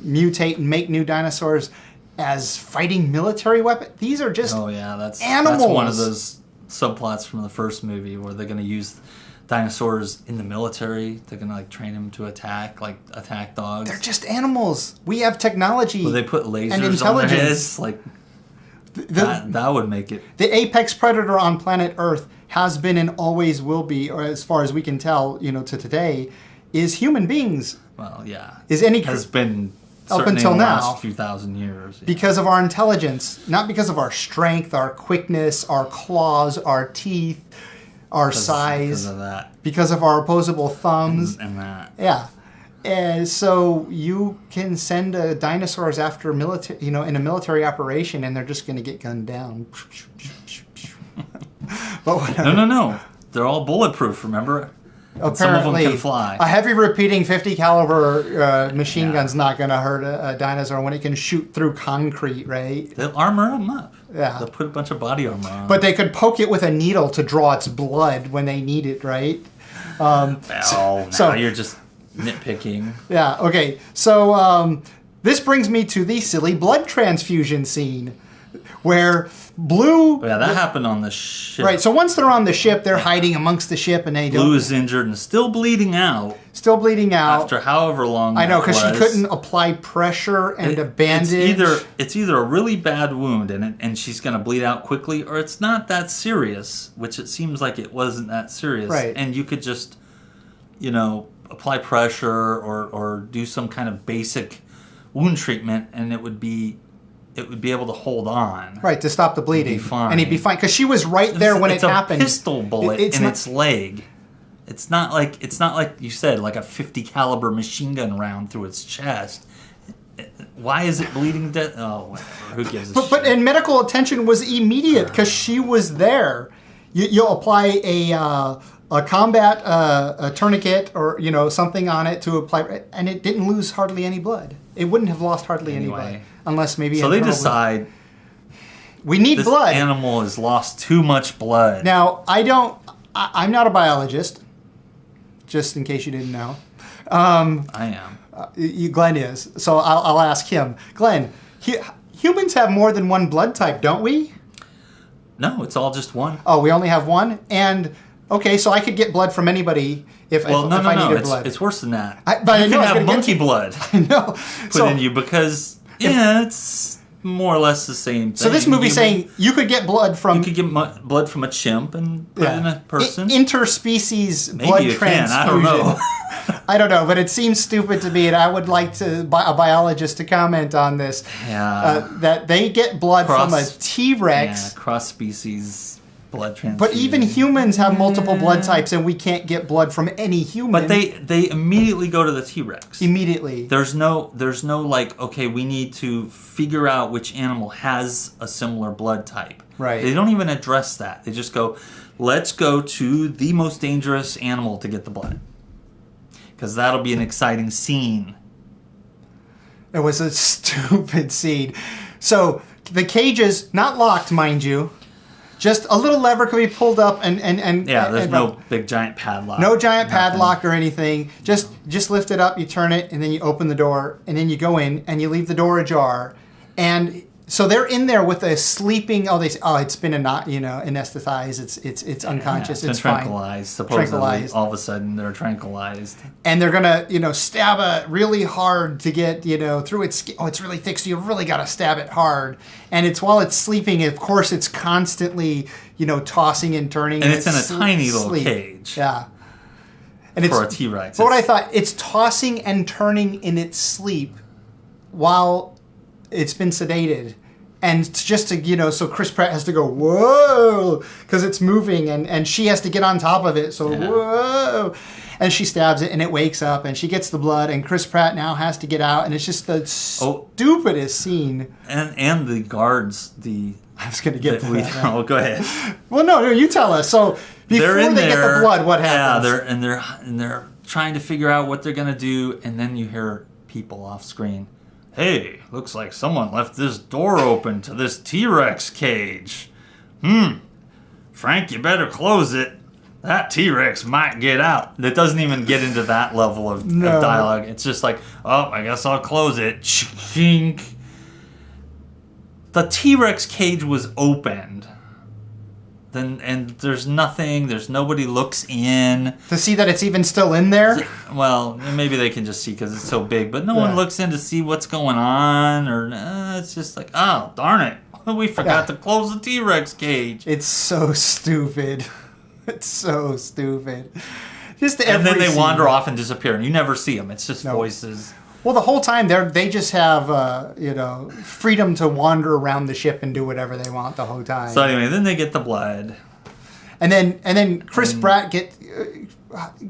mutate and make new dinosaurs as fighting military weapons. These are just that's animals. That's one of those subplots from the first movie where they're going to use dinosaurs in the military. They're going to train them to attack dogs. They're just animals. We have technology. Well, they put lasers and intelligence. on their heads. That would make it. The apex predator on planet Earth has been and always will be, or as far as we can tell, to today, is human beings. Well, yeah. Has been up certainly until in the now last few thousand years. Yeah. Because of our intelligence, not because of our strength, our quickness, our claws, our teeth, our size. Because of that. Because of our opposable thumbs. And that. Yeah. And so you can send dinosaurs after military, in a military operation, and they're just going to get gunned down. But whatever. No. They're all bulletproof, remember? Apparently, some of them can fly. A heavy repeating 50 caliber machine gun's not going to hurt a dinosaur when it can shoot through concrete, right? They'll armor them up. Yeah. They'll put a bunch of body armor on. But they could poke it with a needle to draw its blood when they need it, right? Now you're just nitpicking. Yeah, okay. So this brings me to the silly blood transfusion scene where Blue... Yeah, that happened on the ship. Right, so once they're on the ship, they're hiding amongst the ship and they Blue is injured and still bleeding out. After however long I know, because she couldn't apply pressure and a bandage. It's either a really bad wound and she's going to bleed out quickly, or it's not that serious, which it seems like it wasn't that serious. Right. And you could just, apply pressure or do some kind of basic wound treatment, and it would be able to hold on. Right, to stop the bleeding. He'd be fine. And he'd be fine, because she was right there when it happened. It's a pistol bullet in its leg. It's not like you said, like a 50 caliber machine gun round through its chest. Why is it bleeding to death? Oh, whatever. Who gives a shit? But and medical attention was immediate because she was there. You'll apply a combat a tourniquet or something on it to apply, and it didn't lose hardly any blood. It wouldn't have lost hardly any blood unless maybe. So they decide we need blood. This animal has lost too much blood. Now I'm not a biologist. Just in case you didn't know. I am. Glen is. So I'll ask him. Glen, humans have more than one blood type, don't we? No, it's all just one. Oh, we only have one? And, okay, so I could get blood from anybody if I needed blood. It's worse than that. You can have monkey blood I know. put in you because, it's more or less the same thing. So this movie's saying you could get blood from... You could get blood from a chimp and put it in a person. Interspecies blood transfusion. I don't know. I don't know, but it seems stupid to me, and I would like a biologist to comment on this. Yeah. That they get blood from a T-Rex. Yeah, cross-species blood transfusion. But even humans have multiple blood types, and we can't get blood from any human. But they immediately go to the T-Rex. Immediately. There's no like, okay, we need to figure out which animal has a similar blood type. Right. They don't even address that. They just go, let's go to the most dangerous animal to get the blood. Because that'll be an exciting scene. It was a stupid scene. So the cage is not locked, mind you. Just a little lever could be pulled up and there's no big giant padlock. No giant padlock or anything. Just lift it up, you turn it, and then you open the door, and then you go in and you leave the door ajar. And so they're in there with a sleeping. They say, it's been anesthetized. It's unconscious. It's fine. Tranquilized. Supposedly, all of a sudden they're tranquilized. And they're gonna stab it really hard to get through its skin. Oh, it's really thick, so you really gotta stab it hard. And it's while it's sleeping. Of course, it's constantly tossing and turning. And it's in a tiny little cage. Yeah. And for a T-Rex. But what I thought, it's tossing and turning in its sleep while it's been sedated. And just to, so Chris Pratt has to go, whoa, because it's moving, and she has to get on top of it, so whoa. And she stabs it, and it wakes up, and she gets the blood, and Chris Pratt now has to get out, and it's just the stupidest scene. And the guards, I was going to get to that. Oh, go ahead. Well, no, you tell us. So before they get the blood, what happens? Yeah, they're trying to figure out what they're going to do, and then you hear people off screen. Hey, looks like someone left this door open to this T-Rex cage. Frank, you better close it. That T-Rex might get out. It doesn't even get into that level of dialogue. It's just like, I guess I'll close it. Chink. The T-Rex cage was opened. And there's nobody looks in. To see that it's even still in there? Well, maybe they can just see because it's so big, but no one looks in to see what's going on, or it's just like, oh, darn it. We forgot to close the T-Rex cage. It's so stupid. It's so stupid. Just and then every they scene. wander off and disappear, and you never see them. It's just No. voices. Well, the whole time they just have freedom to wander around the ship and do whatever they want the whole time. So anyway, then they get the blood. And then Chris Pratt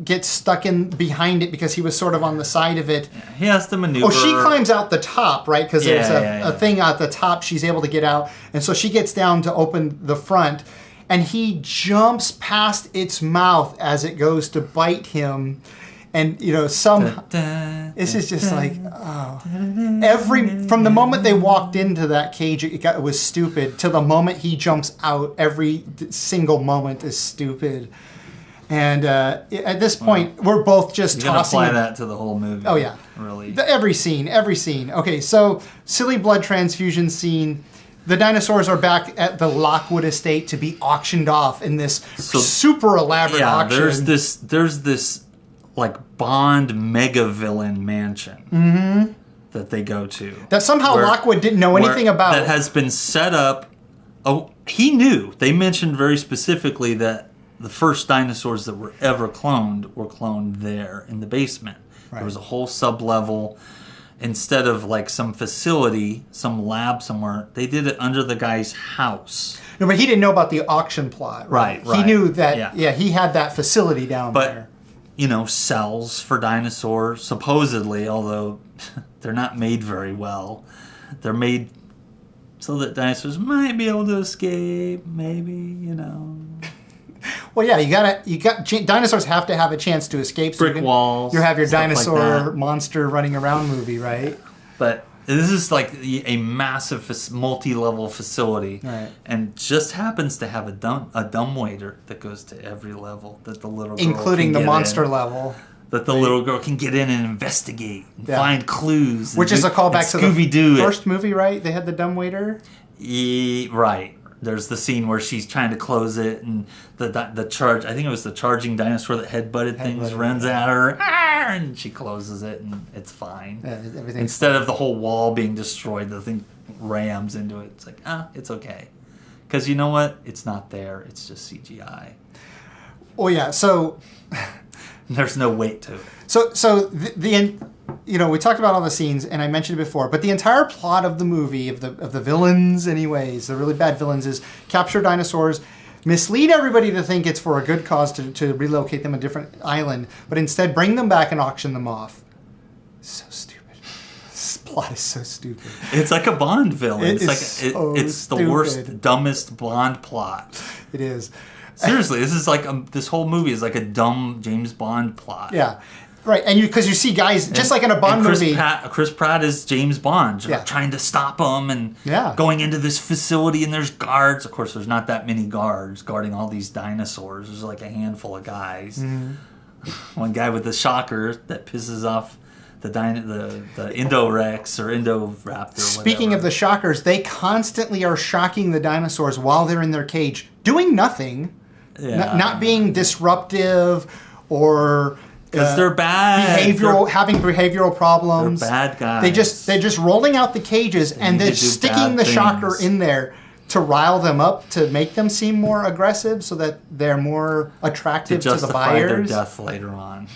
gets stuck in behind it because he was sort of on the side of it. He has to maneuver. Oh, she climbs out the top, right? Because there's a thing at the top she's able to get out. And so she gets down to open the front. And he jumps past its mouth as it goes to bite him. And, this is just like, oh. From the moment they walked into that cage, it was stupid. To the moment he jumps out, every single moment is stupid. And at this point, we're both just tossing. Apply that to the whole movie. Oh, yeah. Really. Every scene. Okay, so silly blood transfusion scene. The dinosaurs are back at the Lockwood estate to be auctioned off in this super elaborate auction. There's this like Bond mega villain mansion that they go to. That somehow Lockwood didn't know anything about. That has been set up. Oh, he knew. They mentioned very specifically that the first dinosaurs that were ever cloned were cloned there in the basement. Right. There was a whole sub-level. Instead of like some facility, some lab somewhere, they did it under the guy's house. No, but he didn't know about the auction plot. Right. He knew that, he had that facility down there. Cells for dinosaurs, supposedly, although they're not made very well. They're made so that dinosaurs might be able to escape, maybe, Well, yeah, dinosaurs have to have a chance to escape. So walls. You have your dinosaur monster running around movie, right? But this is like a massive multi-level facility, right. And just happens to have a dumbwaiter that goes to every level that the little girl including the monster level. That the little girl can get in and investigate and find clues. Which is a callback to Scooby-Doo the first movie, right? They had the dumbwaiter. Right. There's the scene where she's trying to close it, and the charge. I think it was the charging dinosaur that headbutted things runs at her, and she closes it, and it's fine. Instead of the whole wall being destroyed, the thing rams into it. It's like, it's okay, because you know what? It's not there. It's just CGI. Oh yeah. So there's no weight to it. So we talked about all the scenes, and I mentioned it before, but the entire plot of the movie, of the villains anyways, the really bad villains, is capture dinosaurs, mislead everybody to think it's for a good cause to relocate them to a different island, but instead bring them back and auction them off. So stupid. This plot is so stupid. It's like a Bond villain. It's the worst, dumbest Bond plot. It is. Seriously, this is like this whole movie is like a dumb James Bond plot. Yeah. Right, and because you see guys, just like in a Bond movie. Chris Pratt is James Bond, trying to stop him and going into this facility, and there's guards. Of course, there's not that many guards guarding all these dinosaurs. There's like a handful of guys. Mm-hmm. One guy with the shocker that pisses off the Indorex or Indoraptor. Speaking of the shockers, they constantly are shocking the dinosaurs while they're in their cage, doing nothing, not being disruptive or... Because they're bad. Having behavioral problems. They're bad guys. They're just rolling out the cages and then sticking the shocker in there to rile them up, to make them seem more aggressive so that they're more attractive to the buyers. To justify their death later on.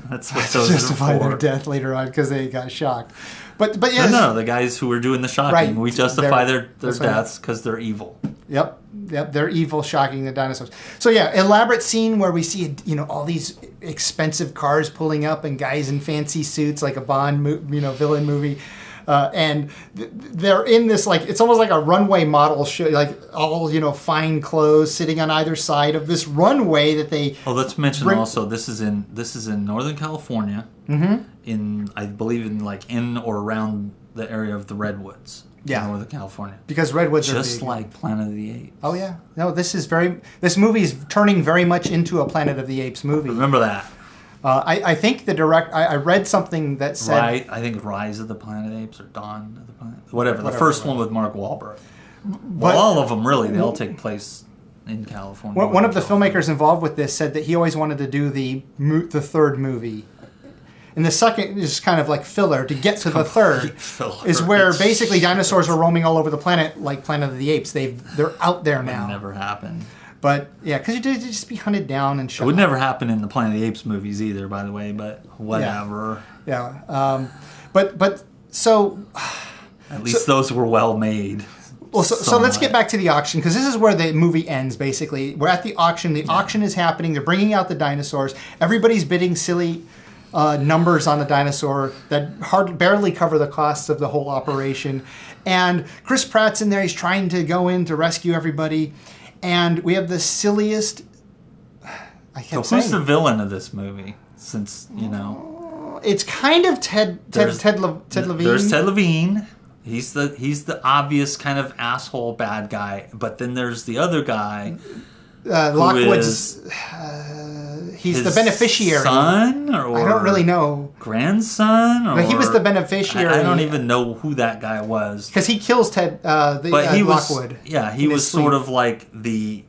That's what those justify are for. their death later on because they got shocked. But yeah, no, the guys who were doing the shocking, right, we justify their deaths because they're evil. Yep, they're evil, shocking the dinosaurs. So yeah, elaborate scene where we see all these expensive cars pulling up and guys in fancy suits like a Bond villain movie. And they're in this, like, it's almost like a runway model show, like all, fine clothes sitting on either side of this runway that they... Oh, let's mention also, this is in Northern California, I believe in or around the area of the Redwoods. Yeah. Northern California. Because redwoods are just like Planet of the Apes. Oh, yeah. No, this movie is turning very much into a Planet of the Apes movie. Remember that. I think I read something that said... I think Rise of the Planet of the Apes or Dawn of the Planet... Whatever. The first one with Mark Wahlberg. Well, all of them, really. They all take place in California. One of the filmmakers involved with this said that he always wanted to do the third movie. And the second is kind of like filler to get to the third. Is where basically dinosaurs are roaming all over the planet like Planet of the Apes. They're out there now. That never happened. But yeah, because you'd just be hunted down and shot. It would never happen in the Planet of the Apes movies either, by the way. But whatever. Yeah. But so. At least those were well made. Well, so let's get back to the auction, because this is where the movie ends, basically. We're at the auction. The auction is happening. They're bringing out the dinosaurs. Everybody's bidding silly numbers on the dinosaur that barely cover the costs of the whole operation. And Chris Pratt's in there. He's trying to go in to rescue everybody. And we have the silliest... who's the villain of this movie? Since, It's kind of Ted Levine. There's Ted Levine. He's the obvious kind of asshole bad guy, but then there's the other guy. Lockwood's. He's the beneficiary. Son, or I don't really know. Grandson, or but he was the beneficiary. I don't even know who that guy was because he kills Ted. Lockwood. He was sort of like the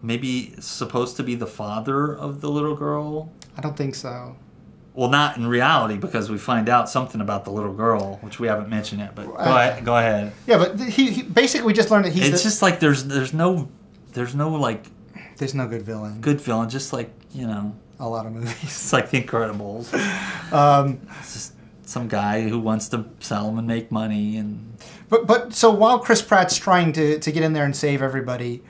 maybe supposed to be the father of the little girl. I don't think so. Well, not in reality, because we find out something about the little girl, which we haven't mentioned yet. But go ahead. Yeah, but he basically we just learned that he's. It's just like there's no like. There's no good villain. Good villain, just like a lot of movies. It's like The Incredibles. It's just some guy who wants to sell them and make money, and. But so while Chris Pratt's trying to get in there and save everybody,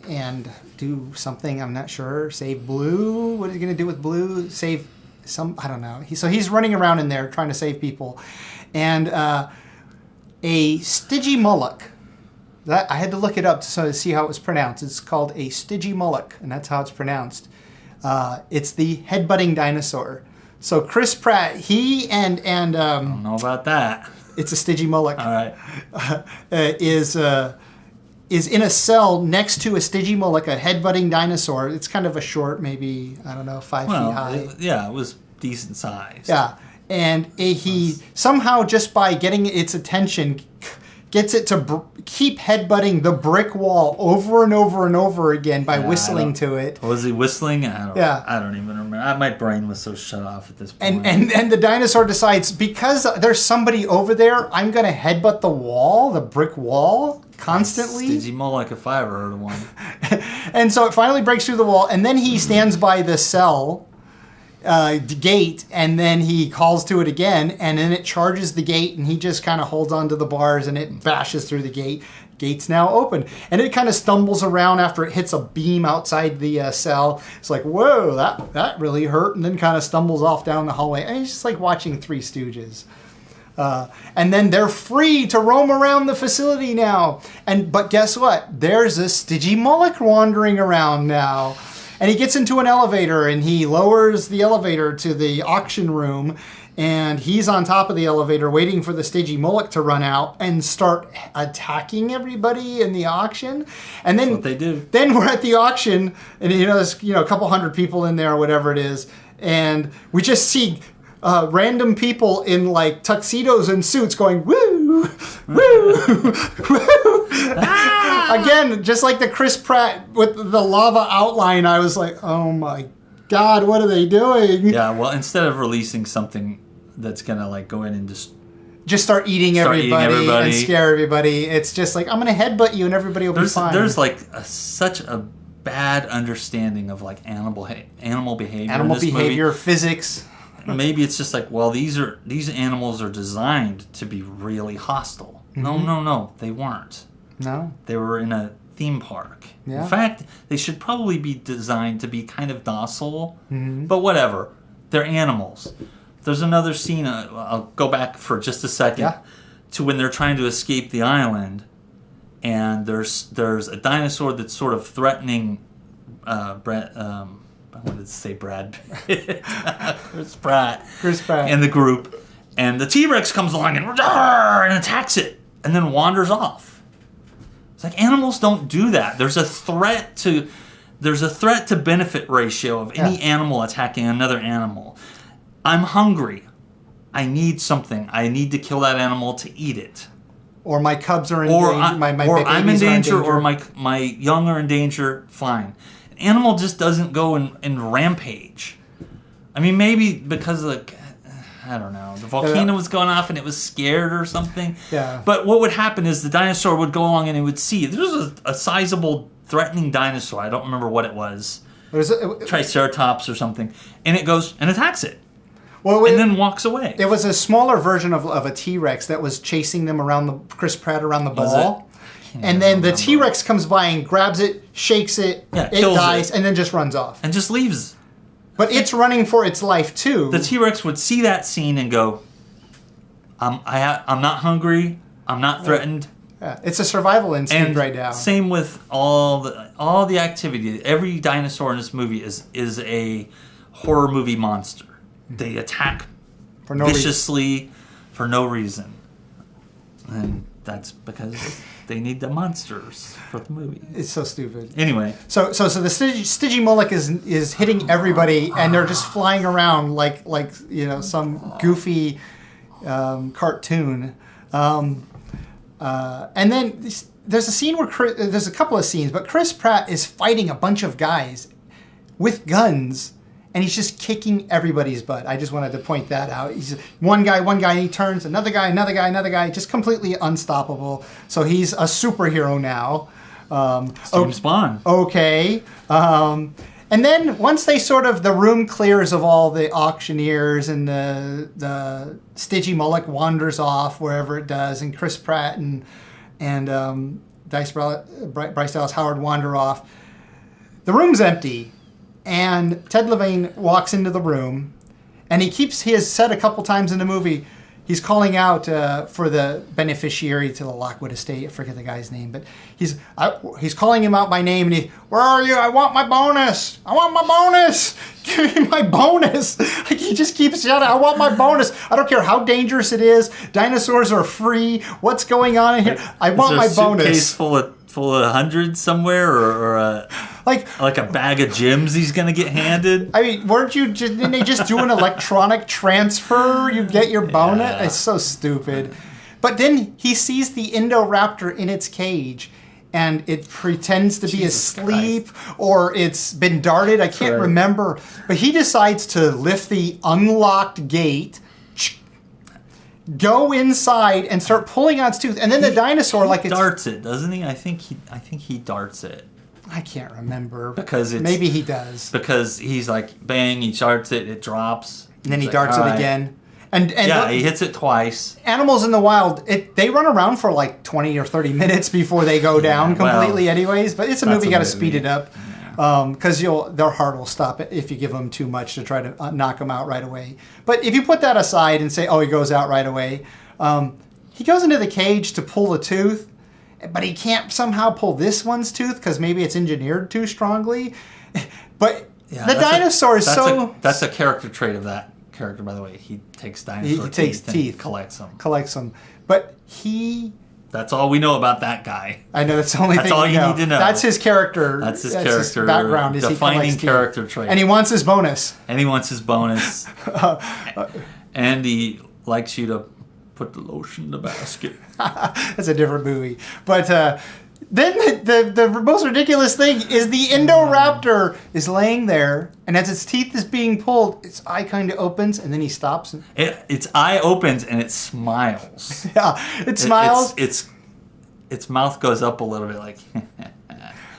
and do something, I'm not sure. Save Blue. What is he going to do with Blue? Save. I don't know. So he's running around in there trying to save people. And a Stygimoloch, that I had to look it up to see how it was pronounced. It's called a Stygimoloch, and that's how it's pronounced. It's the headbutting dinosaur. So Chris Pratt, he and I don't know about that. It's a Stygimoloch. All right. Is in a cell next to a Stygimoloch, a headbutting dinosaur. It's kind of a short, maybe, 5 feet high. It was decent size. Yeah. And he somehow, just by getting its attention, gets it to keep headbutting the brick wall over and over and over again by whistling to it. Was he whistling? I don't even remember. My brain was so shut off at this point. And the dinosaur decides, because there's somebody over there, I'm going to headbutt the brick wall, constantly. Stygimoloch, if I ever heard of one. And so it finally breaks through the wall, and then he stands by the cell gate, and then he calls to it again, and then it charges the gate, and he just kind of holds onto the bars, and it bashes through the gate. Gate's now open, and it kind of stumbles around after it hits a beam outside the cell. It's like, whoa, that really hurt, and then kind of stumbles off down the hallway. And it's just like watching Three Stooges. And then they're free to roam around the facility now. But guess what? There's a Stygimoloch wandering around now. And he gets into an elevator, and he lowers the elevator to the auction room, and he's on top of the elevator waiting for the Stygimoloch to run out and start attacking everybody in the auction. And then that's what they do. Then we're at the auction, and there's a couple hundred people in there or whatever it is, and we just see random people in like tuxedos and suits going woo, woo, woo. Again, just like the Chris Pratt with the lava outline, I was like, oh my God, what are they doing? Yeah, well, instead of releasing something that's gonna like go in and just start eating everybody and scare everybody, it's just like, I'm gonna headbutt you and everybody will be fine. There's like such a bad understanding of like animal behavior. Animal behavior, physics. Maybe it's just like, well, these animals are designed to be really hostile. Mm-hmm. No, they weren't. No. They were in a theme park. Yeah. In fact, they should probably be designed to be kind of docile, mm-hmm. but whatever. They're animals. There's another scene, I'll go back for just a second, to when they're trying to escape the island, and there's a dinosaur that's sort of threatening I wanted to say Brad Pitt. Chris Pratt. And the group. And the T-Rex comes along and attacks it, and then wanders off. It's like, animals don't do that. There's a threat to benefit ratio of any animal attacking another animal. I'm hungry. I need something. I need to kill that animal to eat it. Or my cubs are in danger. I'm in danger, or my young are in danger. Fine. An animal just doesn't go and rampage. I mean, maybe because of I don't know, the volcano was going off and it was scared or something. Yeah. But what would happen is the dinosaur would go along and it would see there's a sizable threatening dinosaur. I don't remember what it was. There's Triceratops or something. And it goes and attacks it. Well, and then walks away. It was a smaller version of a T-Rex that was chasing them around Chris Pratt around the ball. And then the T-Rex comes by and grabs it, shakes it, it dies, and then just runs off. And just leaves. But it's running for its life, too. The T-Rex would see that scene and go, I'm not hungry, I'm not threatened. Yeah, it's a survival instinct right now. Same with all the activity. Every dinosaur in this movie is a horror movie monster. They attack viciously for no reason. And that's because they need the monsters for the movie. It's so stupid. Anyway. So the Stygimoloch is hitting everybody, and they're just flying around like some goofy cartoon. And then there's a scene where there's a couple of scenes, but Chris Pratt is fighting a bunch of guys with guns. And he's just kicking everybody's butt. I just wanted to point that out. He's one guy, and he turns, another guy, just completely unstoppable. So he's a superhero now. James Bond. Okay. And then once the room clears of all the auctioneers and the Stygimoloch wanders off wherever it does, and Chris Pratt and Bryce Dallas Howard wander off, the room's empty. And Ted Levine walks into the room, and he has said a couple times in the movie, he's calling out for the beneficiary to the Lockwood estate. I forget the guy's name, but he's calling him out by name, and where are you? I want my bonus. Give me my bonus. Like, he just keeps shouting, I want my bonus. I don't care how dangerous it is. Dinosaurs are free. What's going on in here? I want my bonus. Is there a suitcase full of hundreds somewhere, or a bag of gems he's gonna get handed? I mean, didn't they just do an electronic transfer? You get your bonus? Yeah. It's so stupid. But then he sees the Indoraptor in its cage, and it pretends to be asleep, or it's been darted. I can't remember. But he decides to lift the unlocked gate, go inside, and start pulling on its tooth. And then the dinosaur, he darts it, doesn't he? I think he darts it. I can't remember. Maybe he does. Because he's like, bang, he darts it, it drops. And then he darts it again. And he hits it twice. Animals in the wild, they run around for like 20 or 30 minutes before they go down completely anyways. But it's a movie, you got to speed it up. Because their heart will stop it if you give them too much to try to knock them out right away. But if you put that aside and say, he goes out right away, he goes into the cage to pull the tooth, but he can't somehow pull this one's tooth because maybe it's engineered too strongly. But the dinosaur is so... That's a character trait of that character, by the way. He takes dinosaur teeth. Collects them. But that's all we know about that guy. I know, that's the only thing That's all you need to know. That's his character. That's his character. Background is defining character trait. And he wants his bonus. And he likes you to put the lotion in the basket. That's a different movie. But then the most ridiculous thing is the Indoraptor is laying there, and as its teeth is being pulled, its eye kind of opens, and then he stops. Its eye opens, and it smiles. Yeah, it smiles. Its mouth goes up a little bit, like,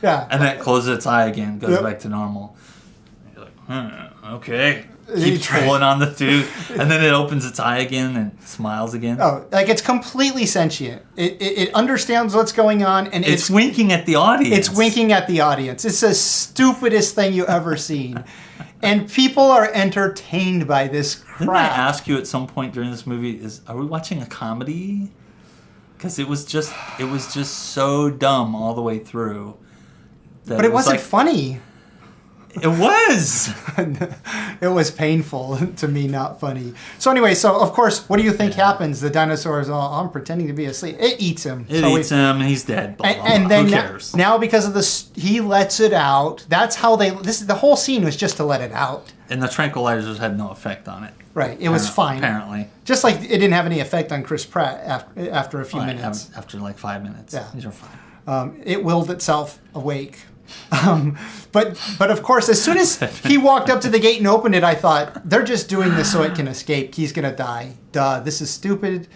yeah. And then it closes its eye again, goes back to normal. And you're like, okay. Keeps pulling on the tooth, and then it opens its eye again and smiles again. Oh, like it's completely sentient. It understands what's going on, and it's winking at the audience. It's the stupidest thing you ever seen. And people are entertained by this crap. Didn't I ask you at some point during this movie, are we watching a comedy? Because it was just so dumb all the way through. But it wasn't funny. It was. It was painful to me, not funny. So anyway, of course, what do you think happens? The dinosaur's I'm pretending to be asleep. It eats him. Him, and he's dead. Blah, blah, blah. And then who cares? Now because of this, he lets it out. That's how the whole scene was just to let it out. And the tranquilizers had no effect on it. Right, it was fine. Apparently. Just like it didn't have any effect on Chris Pratt after a few minutes. After like 5 minutes. Yeah. These are fine. It willed itself awake. But of course, as soon as he walked up to the gate and opened it, I thought, they're just doing this so it can escape. He's going to die. Duh, this is stupid.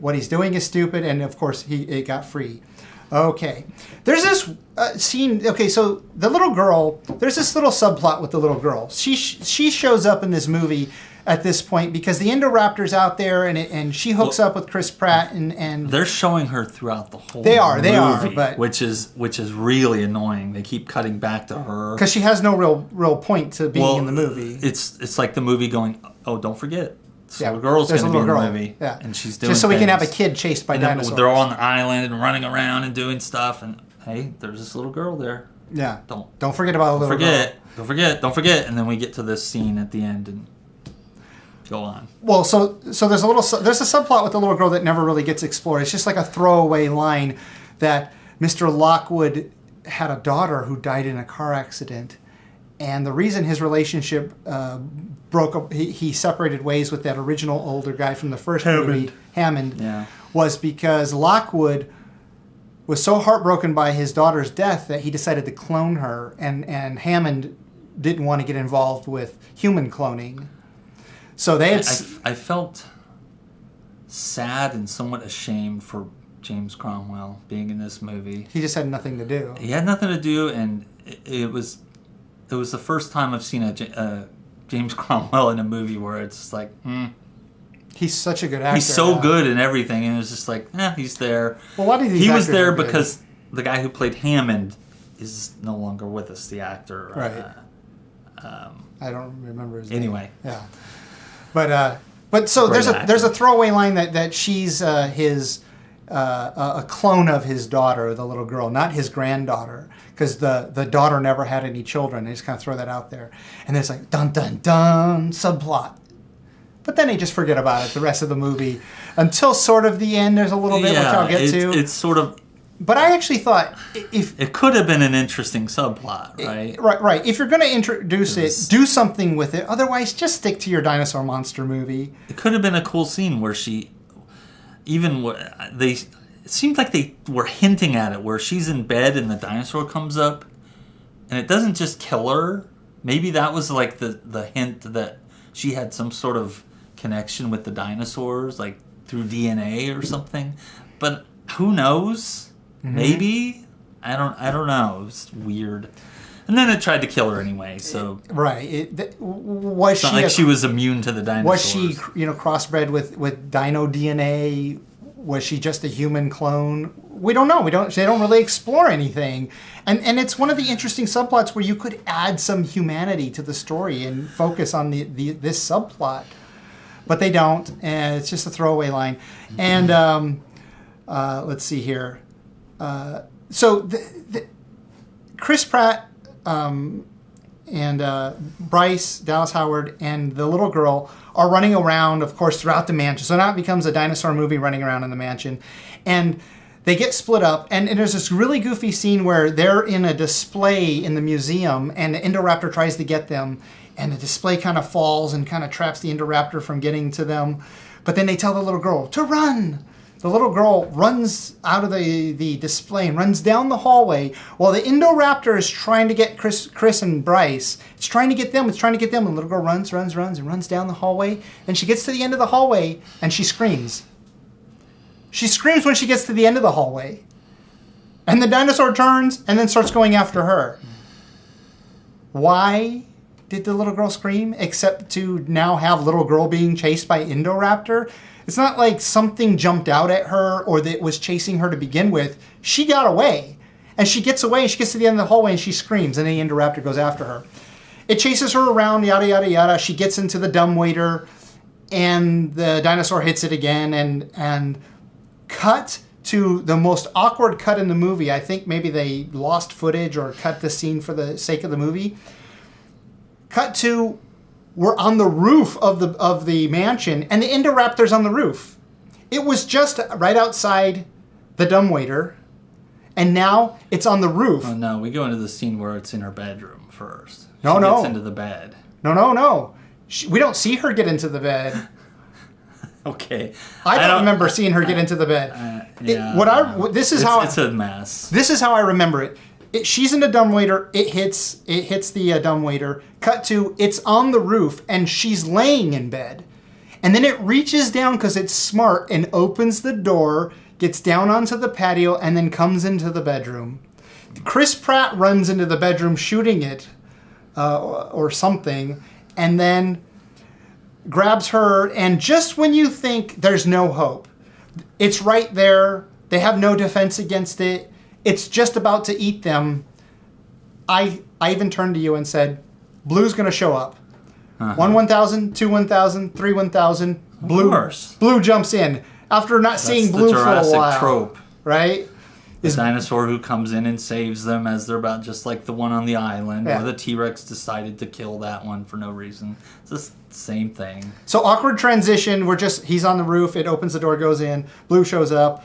what he's doing is stupid, and of course it got free. Okay. There's this scene. Okay, so the little girl, there's this little subplot with the little girl. She shows up in this movie at this point because the Indoraptor's out there, and she hooks up with Chris Pratt, and they're showing her throughout the whole they are, movie, but which is really annoying. They keep cutting back to her because she has no real point to being in the movie. It's like the movie going, oh, don't forget. So Yeah, the girl's going to be in the girl. movie, Yeah. and she's doing just so we can have a things. kid chased by And then dinosaurs. they're on the island and running around and doing stuff, and hey, there's this little girl there. Yeah. Don't Don't forget about the little girl. Don't forget. And then we get to this scene at the end and go on. Well, so there's a subplot with the little girl that never really gets explored. It's just like a throwaway line that Mr. Lockwood had a daughter who died in a car accident, and the reason his relationship broke up, he separated ways with that original older guy from the first movie, Hammond, was because Lockwood was so heartbroken by his daughter's death that he decided to clone her, and Hammond didn't want to get involved with human cloning. So they had... I felt sad and somewhat ashamed for James Cromwell being in this movie. He just had nothing to do. He had nothing to do, and it was the first time I've seen a James Cromwell in a movie where it's just like, He's such a good actor. he's so good in everything, and it was just like, he's there. Well, a lot of these he was actors there are good. because the guy who played Hammond is no longer with us, the actor. Right. I don't remember his anyway. name. Yeah. But so Great there's a throwaway line that she's his a clone of his daughter, the little girl, not his granddaughter, because the daughter never had any children. They just kind of throw that out there, and there's like dun dun dun subplot. But then they just forget about it the rest of the movie until sort of the end. There's a little bit which I'll get to. It's sort of. But I actually thought if it could have been an interesting subplot, right? Right. If you're going to introduce it, do something with it. Otherwise, just stick to your dinosaur monster movie. It could have been a cool scene where she, it seemed like they were hinting at it, where she's in bed and the dinosaur comes up, and it doesn't just kill her. Maybe that was like the hint that she had some sort of connection with the dinosaurs, like through DNA or something. But who knows? Mm-hmm. Maybe I don't know. It was weird. And then it tried to kill her anyway. So right, it's not like she was immune to the dinosaurs. Was she crossbred with dino DNA? Was she just a human clone? We don't know. They don't really explore anything. And it's one of the interesting subplots where you could add some humanity to the story and focus on this subplot. But they don't, and it's just a throwaway line. And let's see here. So Chris Pratt and Bryce Dallas Howard and the little girl are running around, of course, throughout the mansion. So now it becomes a dinosaur movie running around in the mansion. And they get split up, and there's this really goofy scene where they're in a display in the museum, and the Indoraptor tries to get them, and the display kind of falls and kind of traps the Indoraptor from getting to them. But then they tell the little girl to run. The little girl runs out of the display and runs down the hallway while the Indoraptor is trying to get Chris and Bryce. It's trying to get them. And the little girl runs and runs down the hallway. And she gets to the end of the hallway and she screams. She screams when she gets to the end of the hallway. And the dinosaur turns and then starts going after her. Why did the little girl scream except to now have little girl being chased by Indoraptor? It's not like something jumped out at her or that was chasing her to begin with. She got away. And she gets away, and she gets to the end of the hallway, and she screams, and the Indoraptor goes after her. It chases her around, yada, yada, yada. She gets into the dumbwaiter, and the dinosaur hits it again, and cut to the most awkward cut in the movie. I think maybe they lost footage or cut the scene for the sake of the movie. Cut to... We're on the roof of the mansion, and the Indoraptor's on the roof. It was just right outside the dumbwaiter, and now it's on the roof. Oh no, we go into the scene where it's in her bedroom first. She gets into the bed. No. We don't see her get into the bed. Okay. I don't remember seeing her get into the bed. It's a mess. This is how I remember it. She's in the dumbwaiter. It hits the dumbwaiter. Cut to, it's on the roof, and she's laying in bed. And then it reaches down because it's smart and opens the door, gets down onto the patio, and then comes into the bedroom. Chris Pratt runs into the bedroom shooting it or something, and then grabs her. And just when you think there's no hope, it's right there. They have no defense against it. It's just about to eat them. I even turned to you and said, Blue's going to show up. 1,000, 2 1,000, 3 1,000. Blue jumps in after not seeing Blue for a while. Jurassic trope, right? The dinosaur who comes in and saves them as they're about, just like the one on the island, or the T-Rex decided to kill that one for no reason. It's the same thing. So awkward transition. He's on the roof. It opens the door, goes in. Blue shows up.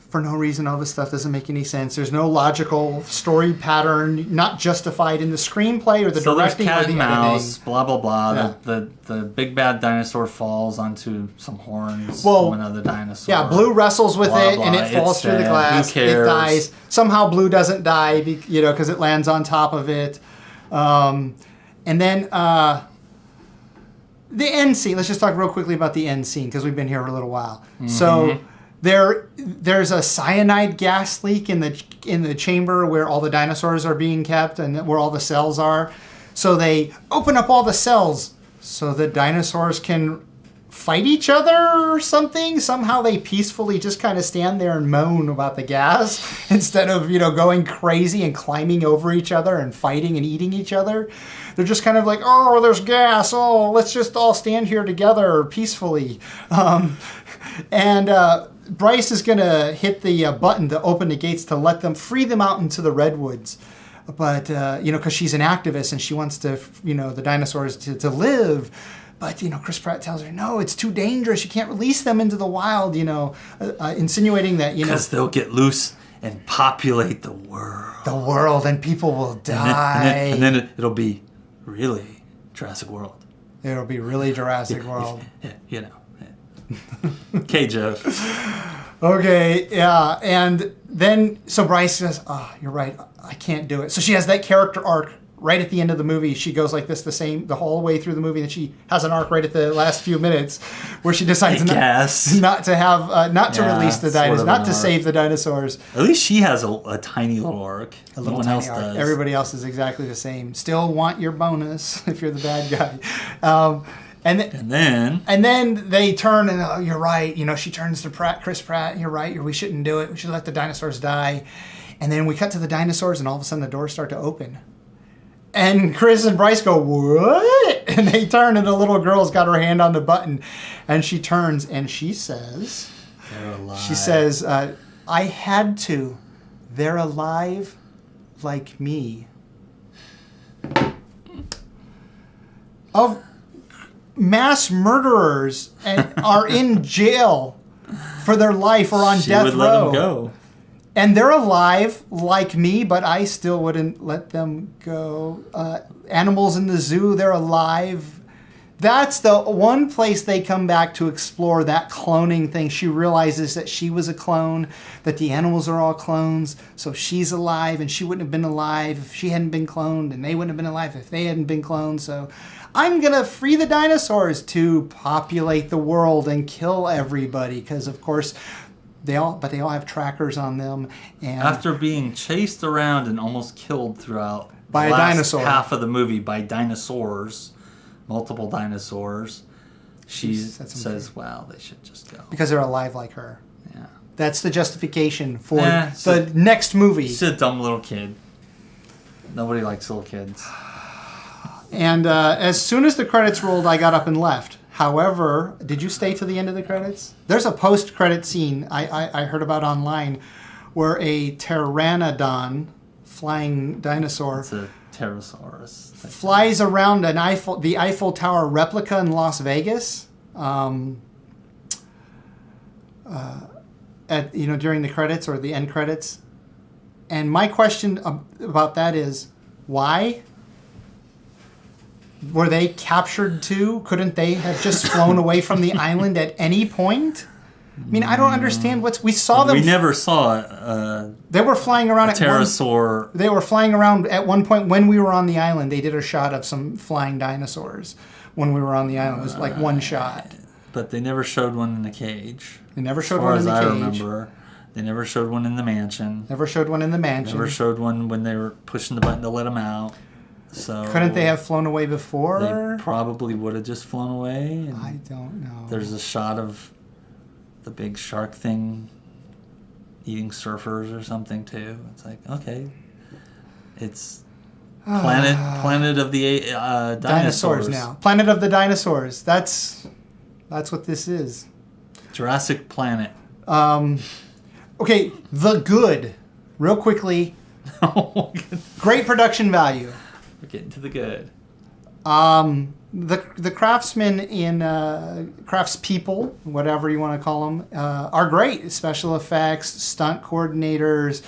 For no reason, all this stuff doesn't make any sense. There's no logical story pattern, not justified in the screenplay or the directing cat or the and mouse, editing. blah blah blah. Yeah. The big bad dinosaur falls onto some horns from another dinosaur. Yeah, Blue wrestles with it and it falls through the glass. Who cares? It dies. Somehow Blue doesn't die, because it lands on top of it. And then the end scene. Let's just talk real quickly about the end scene because we've been here for a little while. Mm-hmm. So. There's a cyanide gas leak in the chamber where all the dinosaurs are being kept and where all the cells are. So they open up all the cells so the dinosaurs can fight each other or something. Somehow they peacefully just kind of stand there and moan about the gas instead of, going crazy and climbing over each other and fighting and eating each other. They're just kind of like, oh, there's gas. Oh, let's just all stand here together peacefully. Bryce is going to hit the button to open the gates to let them free them out into the redwoods. But, because she's an activist and she wants to, the dinosaurs to live. But, Chris Pratt tells her, no, it's too dangerous. You can't release them into the wild, insinuating that, because they'll get loose and populate the world. The world, and people will die. And then it'll be really Jurassic World. It'll be really Jurassic World. Okay, Jeff. Okay, yeah. And then, so Bryce says, oh, you're right. I can't do it. So she has that character arc right at the end of the movie. She goes like this the whole way through the movie. And she has an arc right at the last few minutes where she decides not to release the dinosaurs, not to save the dinosaurs. At least she has a tiny little arc. No one else does. Everybody else is exactly the same. Still want your bonus if you're the bad guy. And then they turn and, oh, you're right. She turns to Chris Pratt. You're right. We shouldn't do it. We should let the dinosaurs die. And then we cut to the dinosaurs, and all of a sudden the doors start to open. And Chris and Bryce go, what? And they turn, and the little girl's got her hand on the button. And she turns, and she says, they're alive. She says, I had to. They're alive like me. Of mass murderers and are in jail for their life or on death row. She would let them go. And they're alive like me, but I still wouldn't let them go. Animals in the zoo, they're alive. That's the one place they come back to explore that cloning thing. She realizes that she was a clone, that the animals are all clones, so she's alive, and she wouldn't have been alive if she hadn't been cloned, and they wouldn't have been alive if they hadn't been cloned. So I'm going to free the dinosaurs to populate the world and kill everybody, because, of course, they all have trackers on them. And after being chased around and almost killed throughout by a dinosaur, half of the movie by dinosaurs, multiple dinosaurs, she says, "Wow, they should just go because they're alive like her." Yeah, that's the justification for the next movie. She's a dumb little kid. Nobody likes little kids. And as soon as the credits rolled, I got up and left. However, did you stay to the end of the credits? There's a post-credit scene I heard about online where a pteranodon, flying dinosaur, it's a pterosaurus, flies around the Eiffel Tower replica in Las Vegas. During the credits or the end credits. And my question about that is, why? Were they captured too? Couldn't they have just flown away from the island at any point? I mean, I don't understand we saw them. We never saw they were flying around a pterosaur. They were flying around at one point when we were on the island. They did a shot of some flying dinosaurs. when we were on the island. It was like one shot. But they never showed one in the cage. They never showed one in the cage. As far as I remember. They never showed one in the mansion. Never showed one in the mansion. Never showed one when they were pushing the button to let them out. So couldn't they have flown away before? They probably would have just flown away. I don't know. There's a shot of the big shark thing eating surfers or something too. It's like, okay, it's Planet of the dinosaurs now. Planet of the dinosaurs. That's what this is. Jurassic Planet. Okay, The Good. Real quickly. Great production value. We're getting to the good. The craftsmen in craftspeople, whatever you want to call them, are great. Special effects, stunt coordinators,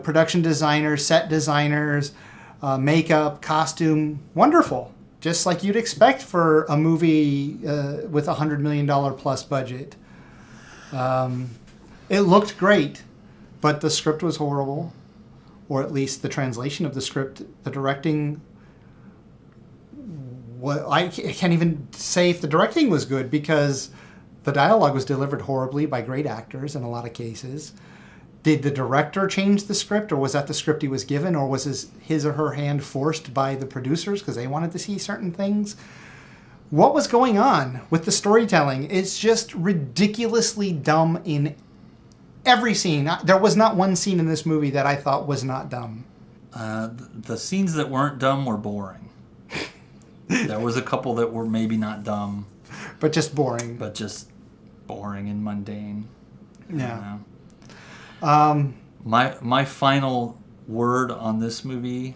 production designers, set designers, makeup, costume, wonderful. Just like you'd expect for a movie with $100 million plus budget. It looked great, but the script was horrible, or at least the translation of the script. The directing, I can't even say if the directing was good because the dialogue was delivered horribly by great actors in a lot of cases. Did the director change the script, or was that the script he was given, or was his or her hand forced by the producers because they wanted to see certain things? What was going on with the storytelling? It's just ridiculously dumb in every scene. There was not one scene in this movie that I thought was not dumb. The scenes that weren't dumb were boring. There was a couple that were maybe not dumb. But just boring. But just boring and mundane. Yeah. My final word on this movie,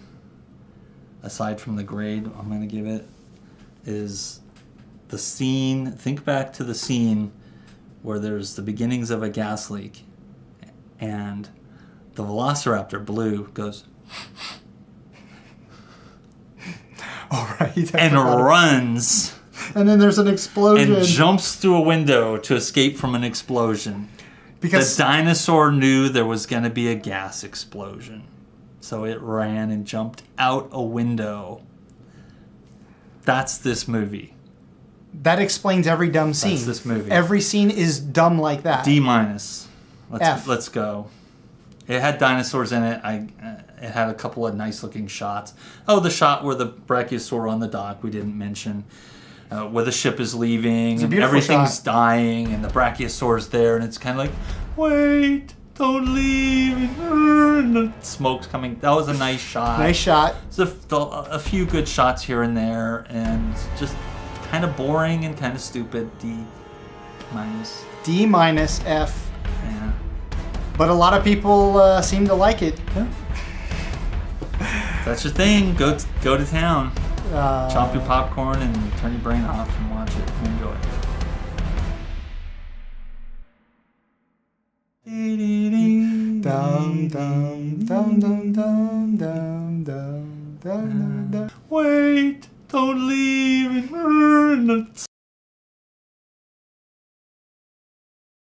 aside from the grade I'm going to give it, is the scene. Think back to the scene where there's the beginnings of a gas leak and the Velociraptor Blue goes all right, and runs, and then there's an explosion and jumps through a window to escape from an explosion. Because the dinosaur knew there was going to be a gas explosion. So it ran and jumped out a window. That's this movie. That explains every dumb scene. That's this movie. Every scene is dumb like that. D-. F. Let's go. It had dinosaurs in it. It had a couple of nice looking shots. Oh, the shot where the brachiosaur on the dock we didn't mention. Where the ship is leaving and everything's dying and the brachiosaur's there and it's kind of like, wait, don't leave, and the smoke's coming. That was a nice shot. Nice shot. So a few good shots here and there, and just kind of boring and kind of stupid. D-. D-, F. Yeah. But a lot of people seem to like it. Yeah. That's your thing. Go to town. Chop your popcorn and turn your brain off and watch it and enjoy it. Dum dum dum dum dum dum dum dum dum. Wait, don't leave.